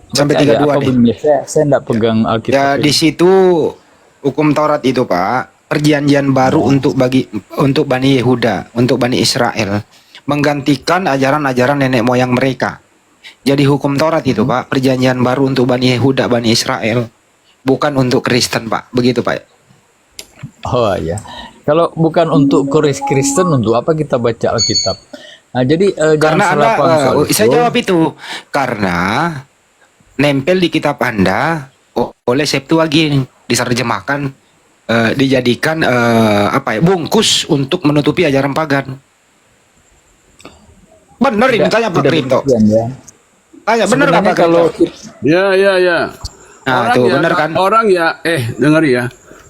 Sampai 32 nih. Saya tidak pegang Alkitab. Ya di situ hukum Taurat itu Pak, perjanjian baru untuk Bani Yehuda, untuk Bani Israel, menggantikan ajaran-ajaran nenek moyang mereka. Jadi hukum Taurat itu Pak, perjanjian baru untuk Bani Yehuda, Bani Israel, bukan untuk Kristen Pak, begitu Pak. Oh ya, kalau bukan untuk Kristen, untuk apa kita baca Alkitab? Nah, jadi jangan Karena salah Anda, paham soal saya itu. jawab itu. Karena nempel di kitab Anda oleh Septuagint, diterjemahkan, dijadikan apa ya, bungkus untuk menutupi ajaran pagan. Bener ini, tanya Pak Tidak Kripto. demikian ya. Tanya bener nggak Sebenarnya Pak Kripto? kalau Ya, ya, ya. Nah, Orang tuh ya, bener kan? orang ya, dengar ya.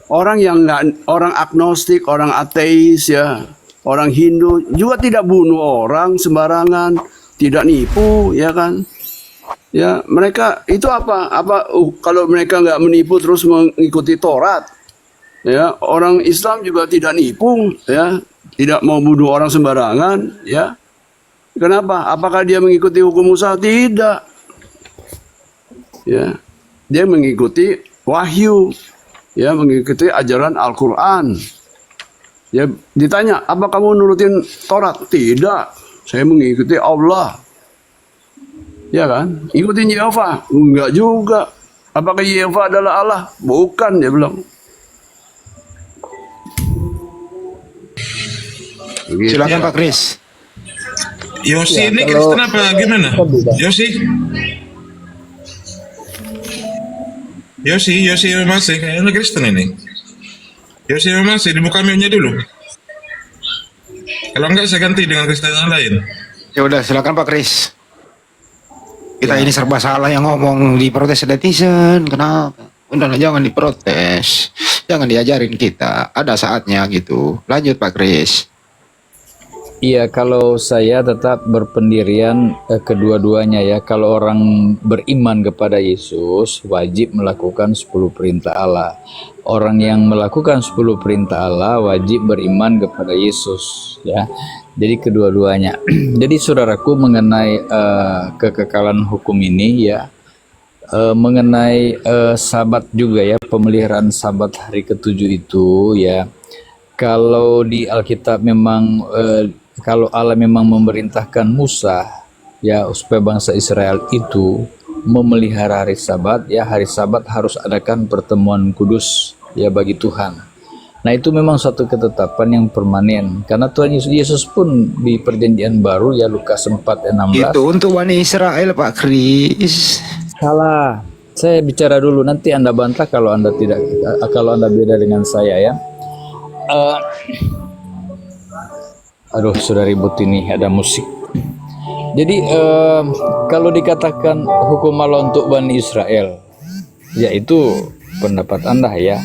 Orang yang nggak, orang agnostik, orang ateis ya, orang Hindu juga tidak bunuh orang sembarangan, tidak nipu, ya kan? Ya, mereka itu apa? Kalau mereka nggak menipu terus mengikuti Taurat, ya, orang Islam juga tidak nipu, ya, tidak mau bunuh orang sembarangan, ya. Kenapa? Apakah dia mengikuti hukum Musa? Tidak. Ya, dia mengikuti wahyu, ya, mengikuti ajaran Al-Quran. Ya, ditanya, apa kamu nurutin Taurat? Tidak, saya mengikuti Allah. Ya kan? Ikutin Yehova? Enggak juga. Apakah Yehova adalah Allah? Bukan, dia bilang. Begitu. Silakan Pak Kris. Yosi ini Kristen apa gimana? Yosi? Yosi masih kayaknya Kristen ini. Yosi masih dibuka mute-nya dulu. Kalau enggak saya ganti dengan Kristen yang lain. Ya udah, silakan Pak Kris. Kita ini serba salah yang ngomong, di protes netizen. Kenapa? Udah jangan diprotes. Jangan diajarin kita. Ada saatnya gitu. Lanjut Pak Kris. Iya, kalau saya tetap berpendirian kedua-duanya ya. Kalau orang beriman kepada Yesus wajib melakukan 10 perintah Allah. Orang yang melakukan 10 perintah Allah wajib beriman kepada Yesus ya. Jadi kedua-duanya. Jadi saudaraku, mengenai kekekalan hukum ini ya, mengenai sabat juga ya, pemeliharaan sabat hari ketujuh itu ya. Kalau di Alkitab memang kalau Allah memang memerintahkan Musa ya supaya bangsa Israel itu memelihara hari Sabat, ya hari Sabat harus adakan pertemuan kudus ya bagi Tuhan. Nah, itu memang suatu ketetapan yang permanen karena Tuhan Yesus pun di Perjanjian Baru ya, Lukas 4:16. Itu untuk Bani Israel Pak Kris. Salah. Saya bicara dulu, nanti Anda bantah kalau Anda tidak, kalau Anda beda dengan saya ya. Aduh, sudah ribut ini, ada musik. Jadi kalau dikatakan hukum Allah untuk Bani Israel, ya itu pendapat Anda ya.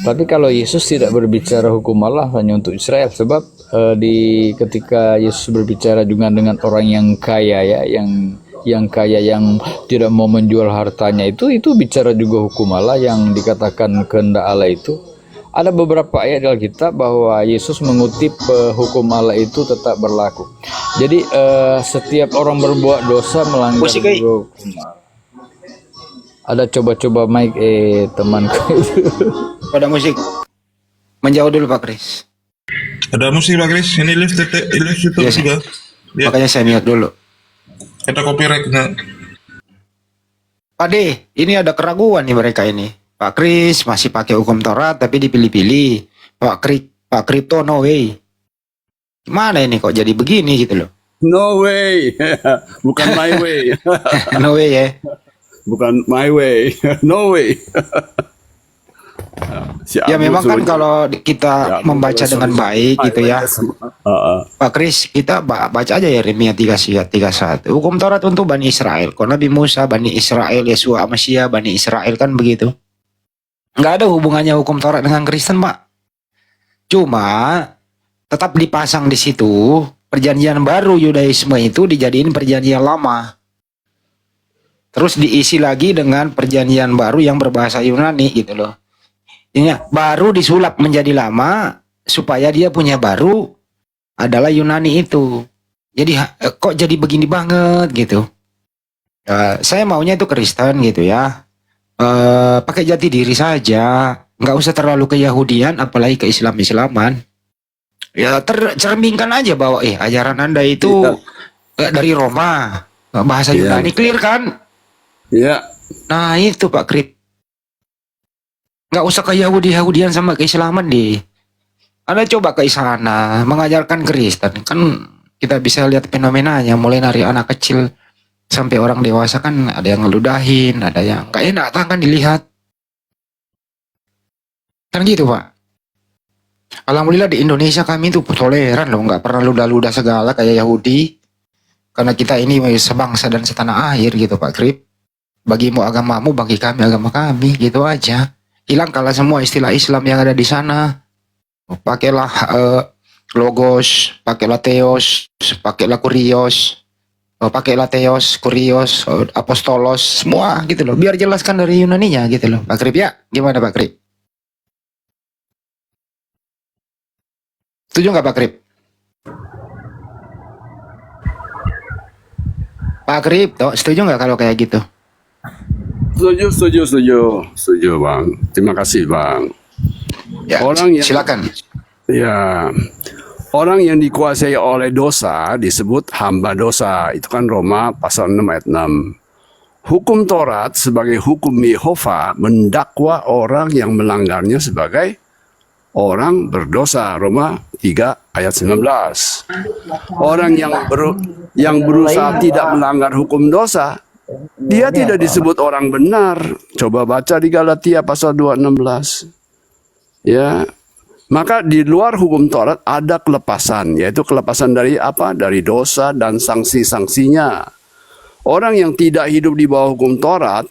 Tapi kalau Yesus tidak berbicara hukum Allah hanya untuk Israel, sebab ketika Yesus berbicara juga dengan orang yang kaya ya, yang kaya yang tidak mau menjual hartanya, itu bicara juga hukum Allah yang dikatakan kehendak Allah itu. Ada beberapa ayat di Alkitab bahwa Yesus mengutip hukum Allah itu tetap berlaku. Jadi setiap orang berbuat dosa melanggar hukum Allah. Ada coba-coba mic temanku itu. Pada musik. Menjauh dulu Pak Kris. Ada musik Pak Kris, ini live YouTube Yes. juga. Ya, Makanya saya mute dulu. kita copyright. Nah. Pak D, ini ada keraguan nih mereka ini. Pak Kris masih pakai hukum Taurat tapi dipilih-pilih. Pak Kripto no way. Gimana ini kok jadi begini gitu loh. No way. Bukan my way. No way ya. Bukan my way. No way. Si Ya Abu memang kan Suja. kalau kita Ya, membaca sorry. dengan baik gitu ya. Pak Kris, kita baca aja Yeremia 31. Hukum Taurat untuk Bani Israel. Kalau Nabi Musa, Bani Israel, Yesua, Amasya, Bani Israel kan begitu. Nggak ada hubungannya hukum Taurat dengan Kristen, Pak. Cuma tetap dipasang di situ. Perjanjian baru Yudaisme itu dijadiin perjanjian lama. Terus diisi lagi dengan perjanjian baru yang berbahasa Yunani gitu loh. Ini baru disulap menjadi lama supaya dia punya baru adalah Yunani itu. Jadi kok jadi begini banget gitu. Saya maunya itu Kristen gitu ya. Pakai jati diri saja, nggak usah terlalu ke Yahudian, apalagi ke Islaman. Ya tercerminkan aja bahwa ajaran Anda itu dari Roma, bahasa Yunani, clear kan? Ya. Nah itu Pak Krip, nggak usah ke Yahudian sama keislaman deh. Anda coba ke sana mengajarkan Kristen kan kita bisa lihat fenomenanya, mulai dari anak kecil sampai orang dewasa kan ada yang ngeludahin, ada yang nggak enak kan dilihat. Kan gitu Pak. Alhamdulillah di Indonesia kami tuh toleran loh, nggak pernah ludah-ludah segala kayak Yahudi. Karena kita ini sebangsa dan setanah air gitu Pak Krip. Bagimu agamamu, bagi kami agama kami, gitu aja. Hilangkanlah semua istilah Islam yang ada di sana. Pakailah logos, pakailah theos, pakailah kurios, pakailah theos, kurios, apostolos, semua gitu loh. Biar jelaskan dari Yunaninya gitu loh. Pak Krip ya, gimana Pak Krip? Setuju nggak Pak Krip? Pak Krip, toh, setuju nggak kalau kayak gitu? Setuju Bang. Terima kasih Bang. Ya, silakan. Ya, orang yang dikuasai oleh dosa disebut hamba dosa. Itu kan Roma pasal 6 ayat 6. Hukum Taurat sebagai hukum Yehova mendakwa orang yang melanggarnya sebagai orang berdosa. Roma 3 ayat 19. Orang yang berusaha tidak melanggar hukum dosa, dia tidak disebut orang benar. Coba baca di Galatia pasal 2:16. Ya. Maka di luar hukum Taurat ada kelepasan, yaitu kelepasan dari apa? Dari dosa dan sanksi-sanksinya. Orang yang tidak hidup di bawah hukum Taurat,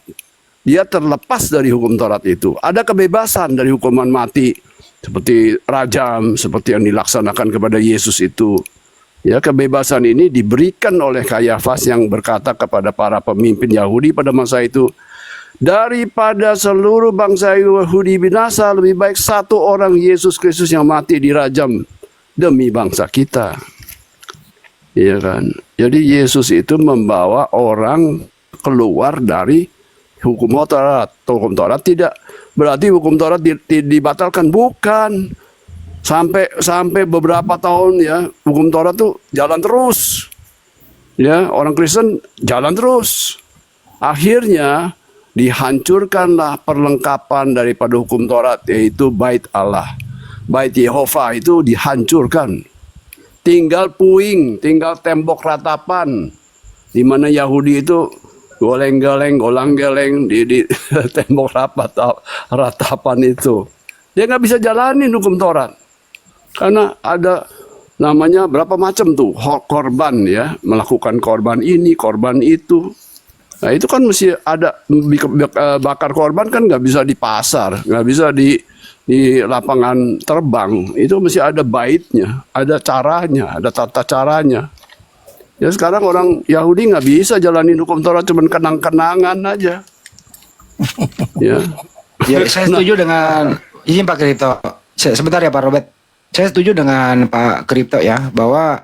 dia terlepas dari hukum Taurat itu. Ada kebebasan dari hukuman mati, seperti rajam, seperti yang dilaksanakan kepada Yesus itu. Ya, kebebasan ini diberikan oleh Kayafas yang berkata kepada para pemimpin Yahudi pada masa itu, daripada seluruh bangsa Yahudi binasa, lebih baik satu orang Yesus Kristus yang mati dirajam demi bangsa kita. Iya kan? Jadi Yesus itu membawa orang keluar dari hukum Taurat. Hukum Taurat tidak berarti hukum Taurat dibatalkan, bukan. Sampai beberapa tahun ya, hukum Taurat tuh jalan terus. Ya, orang Kristen jalan terus. Akhirnya dihancurkanlah perlengkapan daripada hukum Taurat, yaitu bait Allah. Bait Yehova itu dihancurkan. Tinggal puing, tinggal tembok ratapan. Di mana Yahudi itu goleng-goleng, golang-geleng di tembok ratapan itu. Dia nggak bisa jalanin hukum Taurat. Karena ada namanya berapa macam tuh korban ya, melakukan korban ini, korban itu. Nah itu kan mesti ada bakar korban kan nggak bisa di pasar, nggak bisa di lapangan terbang. Itu mesti ada baitnya, ada caranya, ada tata caranya. Ya sekarang orang Yahudi nggak bisa jalanin hukum Taurat, cuman kenang-kenangan aja. Ya. Ya, saya setuju dengan ini Pak Kripto. Sebentar ya Pak Robert. Saya setuju dengan Pak Kripto ya, bahwa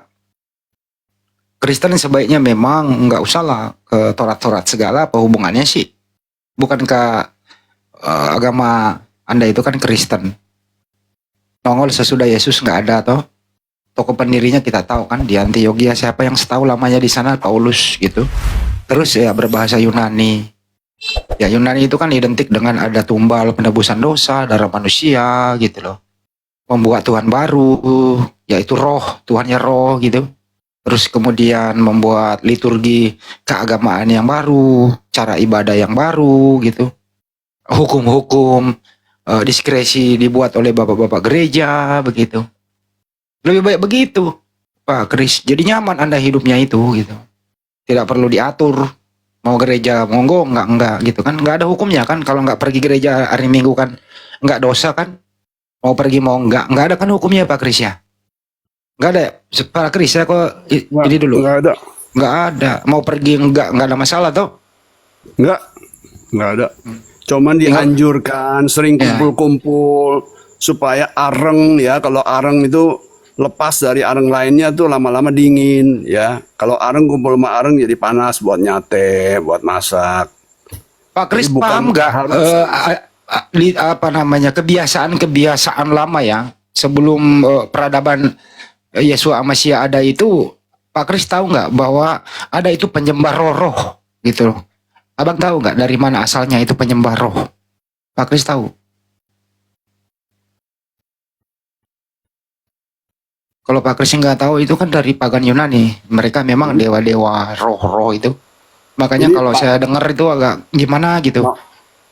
Kristen sebaiknya memang nggak usah lah ke Taurat-Taurat segala, apa hubungannya sih? Bukankah agama Anda itu kan Kristen? Nongol sesudah Yesus nggak ada toh? Tokoh pendirinya kita tahu kan, di Antioquia siapa yang setahu lamanya di sana? Paulus gitu. Terus ya berbahasa Yunani. Ya Yunani itu kan identik dengan ada tumbal penebusan dosa, darah manusia gitu loh. Membuat Tuhan baru, yaitu roh, Tuhannya roh gitu. Terus kemudian membuat liturgi keagamaan yang baru, cara ibadah yang baru gitu. Hukum-hukum, diskresi dibuat oleh bapak-bapak gereja begitu. Lebih baik begitu, Pak Kris. Jadi nyaman Anda hidupnya itu gitu. Tidak perlu diatur. Mau gereja monggo enggak gitu kan, enggak ada hukumnya kan. Kalau enggak pergi gereja hari Minggu kan enggak dosa kan. Mau pergi mau enggak ada kan hukumnya Pak Kris ya. Enggak ada Pak Kris ya kok ini dulu. Enggak ada. Mau pergi enggak ada masalah toh. Enggak ada. Cuman dianjurkan sering kumpul-kumpul supaya areng ya. Kalau areng itu lepas dari areng lainnya tuh lama-lama dingin ya. Kalau areng kumpul sama areng jadi panas buat nyate, buat masak. Pak Kris paham nggak apa namanya kebiasaan lama ya sebelum peradaban Yesua Masya ada itu? Pak Kris tahu nggak bahwa ada itu penyembah roh gitu loh. Abang tahu nggak dari mana asalnya itu penyembah roh? Pak Kris tahu? Kalau Pak Kris nggak tahu itu kan dari pagan Yunani. Mereka memang dewa-dewa roh-roh itu. Makanya Ini kalau Pak saya dengar itu agak gimana gitu. Bang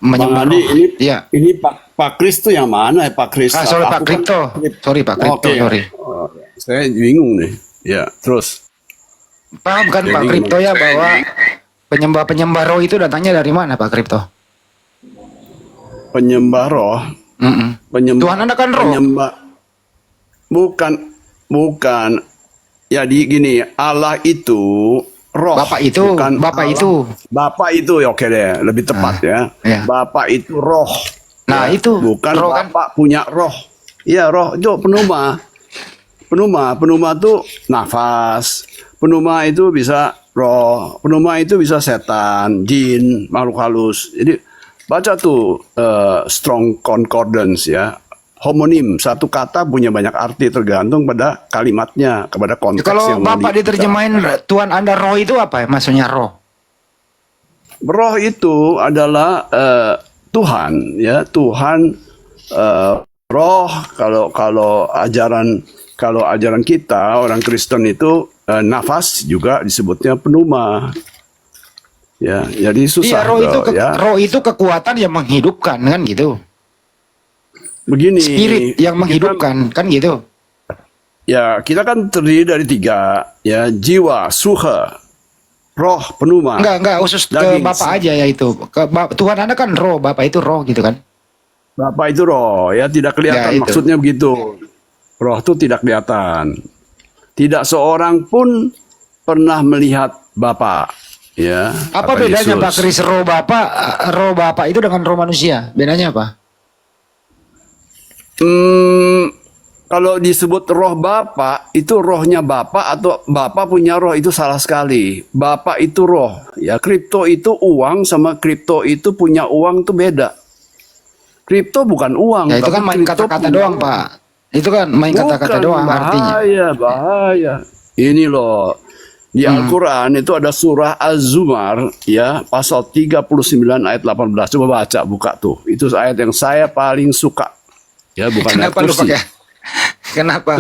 Menyembah Andi, roh. Iya. ini Pak Kris tuh yang mana ya Pak Kris? Sorry Pak Aku kan Kripto. Sorry Pak Kripto, oke. sorry. Oh, saya bingung nih. Ya, terus. Paham kan Pak Jadi Kripto gimana? ya bahwa penyembah-penyembah roh itu datangnya dari mana Pak Kripto? Penyembah roh, Mm-mm. penyembah Tuhan Anda kan roh. penyembah bukan. Jadi gini, Allah itu roh, Bapak itu, bukan Bapak Allah. itu. Bapak itu ya oke deh, lebih tepat ya. Iya. Bapak itu roh. Nah, Ya, itu bukan roh kan. Bapak punya roh. Iya, roh itu penuma. Penuma tuh nafas. Penuma itu bisa roh. Penuma itu bisa setan, jin, makhluk halus. Jadi baca tuh strong concordance ya. Homonim, satu kata punya banyak arti tergantung pada kalimatnya, kepada konteks Kalau yang mau Bapak di- diterjemahin Tuhan Anda roh itu apa ya? Maksudnya roh. Roh itu adalah Tuhan ya, Tuhan roh. Kalau ajaran kita orang Kristen itu nafas juga disebutnya pneuma. Ya, jadi susah Iya, roh itu ya. roh itu kekuatan yang menghidupkan kan gitu. Begini, Spirit yang menghidupkan kan gitu. kita kan terdiri dari 3 ya, jiwa, suha, roh, pneuma. Enggak khusus ke Daging. Bapak aja ya itu. Tuhan Anda kan roh, Bapak itu roh gitu kan. Bapak itu roh, ya tidak kelihatan, Ya, itu. maksudnya begitu. Roh itu tidak kelihatan. Tidak seorang pun pernah melihat Bapak, ya. Apa kata bedanya Yesus. Pak Kris roh Bapak itu dengan roh manusia? Bedanya apa? Kalau disebut roh Bapak, itu rohnya Bapak atau Bapak punya roh, itu salah sekali. Bapak itu roh, ya. Kripto itu uang, sama kripto itu punya uang itu beda. Kripto bukan uang. Ya itu tapi kan main kripto kata-kata punya doang, uang. Pak. Itu kan main kata-kata Bukan, doang artinya. bahaya. Ini loh, di Al-Quran itu ada surah Az-Zumar, ya, pasal 39 ayat 18. Coba baca, buka tuh. Itu ayat yang saya paling suka. Ya, bukan ayat Kenapa lu kursi. pakai? Kenapa?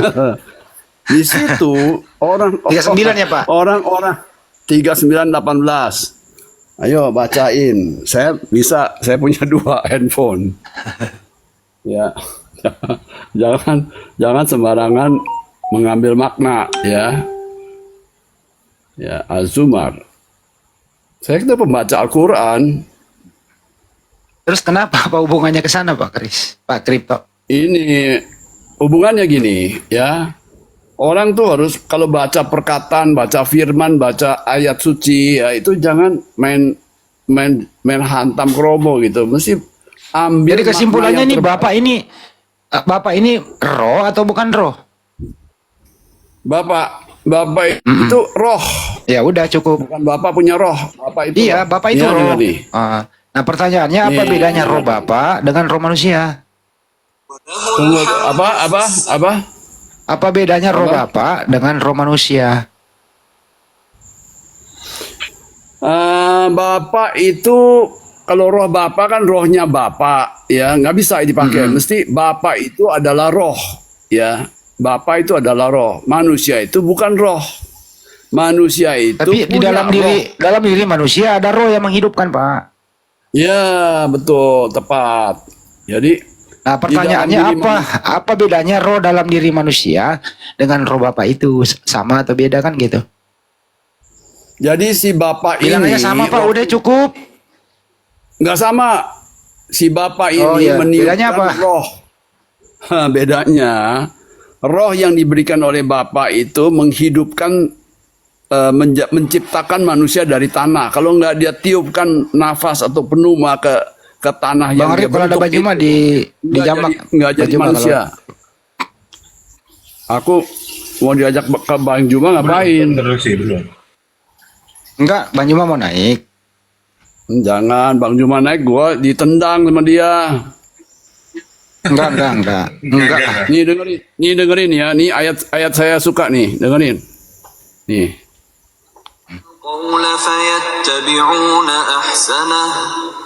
Di situ 39 ya, Pak? Orang-orang 39:18. Ayo bacain. Saya punya 2 handphone. Ya. Jangan sembarangan mengambil makna ya. Ya, Az-Zumar. Saya itu pembaca Al-Quran. Terus kenapa apa hubungannya ke sana Pak Kris? Pak Kripto. Ini hubungannya gini ya. Orang tuh harus kalau baca perkataan, baca firman, baca ayat suci ya, itu jangan main hantam kromo gitu. Mesti ambil. Jadi kesimpulannya makna nih yang Bapak ini roh atau bukan roh? Bapak itu roh. Ya udah cukup. Bukan Bapak punya roh. Bapak itu Iya, roh. Bapak itu Nih, roh. dengar nih. Nah, pertanyaannya apa Nih. bedanya roh Bapak dengan roh manusia? Tunggu, apa? Apa bedanya roh Bapak dengan roh manusia? Bapak itu, kalau roh Bapak kan rohnya Bapak, ya nggak bisa dipakai. Mesti Bapak itu adalah roh, ya. Bapak itu adalah roh. Manusia itu bukan roh. Manusia itu Tapi di punya roh. dalam diri manusia ada roh yang menghidupkan, Pak. Ya, betul, tepat. Jadi Nah, pertanyaannya di dalam diri apa bedanya roh dalam diri manusia dengan roh Bapak itu? Sama atau beda kan gitu? Jadi si Bapak Bilang ini aja sama Pak, udah cukup. nggak sama. Si Bapak ini Oh, iya. Bedanya meniupkan apa? roh. Bedanya, roh yang diberikan oleh Bapak itu menghidupkan, menciptakan manusia dari tanah. Kalau nggak dia tiupkan nafas atau pneuma ke tanah yang Bang dia Arif kalau ada bentuk Bang Juma itu, di Jamak. nggak jadi Bang Juma manusia. Aku mau diajak ke Bang Juma ngapain? Introduksi dulu. Enggak, Bang Juma mau naik. Jangan, Bang Juma naik, gua ditendang sama dia. Enggak. Nih dengerin ya. Nih ayat saya suka nih, dengerin. Nih. القول فيتبعون أحسنه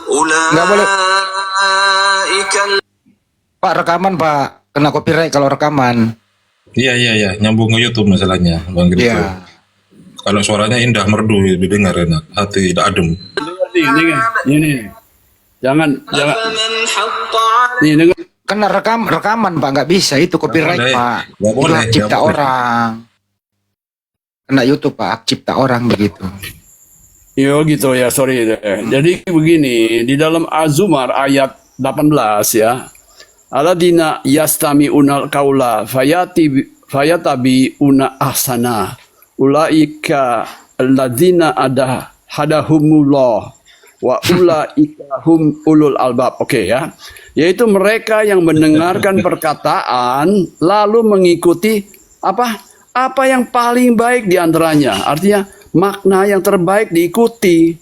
Nggak boleh. أولئك Pak rekaman Pak, kena copyright kalau rekaman. Iya, nyambung ke YouTube masalahnya, Bang Chris. Iya. Kalau suaranya indah, merdu, didengar enak, hati tidak adem. Ini. Jangan. أفمن حق عليه Nih, dengar. Kan rekaman Pak, nggak bisa itu copyright boleh. Pak. Nggak Itu boleh, hak cipta nggak boleh. orang. Kena YouTube Pak, hak cipta orang begitu. Yo gitu ya, sorry deh. Jadi begini, di dalam Az-Zumar ayat 18 ya. Aladina yastami unal kaula fayatabi una ahsana. Ulaika aladina ada hadahumullah wa ulaika hum ulul albab. Oke ya. Yaitu mereka yang mendengarkan perkataan lalu mengikuti apa yang paling baik di antaranya. Artinya makna yang terbaik diikuti.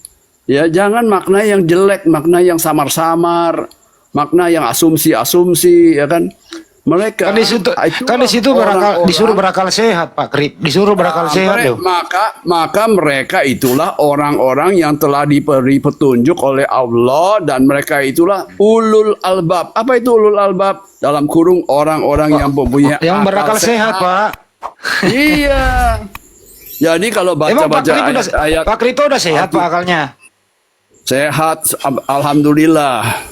Ya, jangan makna yang jelek, makna yang samar-samar, makna yang asumsi-asumsi, ya kan? Mereka Kan di situ disuruh berakal sehat Pak Krip, disuruh berakal sehat loh. maka mereka itulah orang-orang yang telah diberi petunjuk oleh Allah dan mereka itulah ulul albab. Apa itu ulul albab? Dalam kurung orang-orang yang mempunyai Yang berakal sehat Pak. Iya. Jadi kalau Emang Pak baca-baca Krip ayat Pak Krip udah sehat Pak akalnya. sehat, alhamdulillah.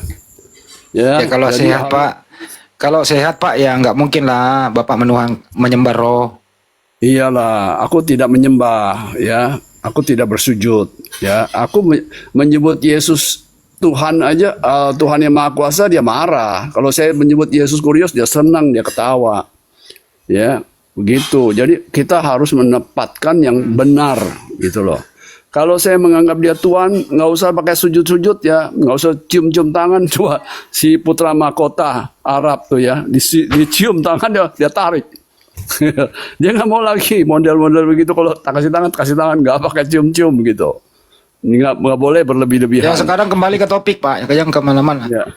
Ya kalau jadi sehat Pak. Kalau sehat Pak ya nggak mungkin lah Bapak menyembah roh. Iyalah, aku tidak menyembah, ya. Aku tidak bersujud, ya. Aku menyebut Yesus Tuhan aja, Tuhan yang Maha Kuasa dia marah. Kalau saya menyebut Yesus Kurios dia senang, dia ketawa, ya. Begitu. Jadi kita harus menempatkan yang benar, gitu loh. Kalau saya menganggap dia Tuhan, nggak usah pakai sujud-sujud ya, nggak usah cium-cium tangan. Coba si putra mahkota Arab tuh ya, dicium tangan dia tarik. Dia nggak mau lagi model-model begitu. Kalau kasih tangan, nggak pakai cium-cium gitu. Nggak boleh berlebih-lebihan. Ya sekarang kembali ke topik Pak, yang kemana-mana. Ya.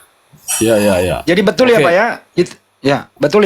Jadi betul ya Oke. Pak ya? Ya betul ya.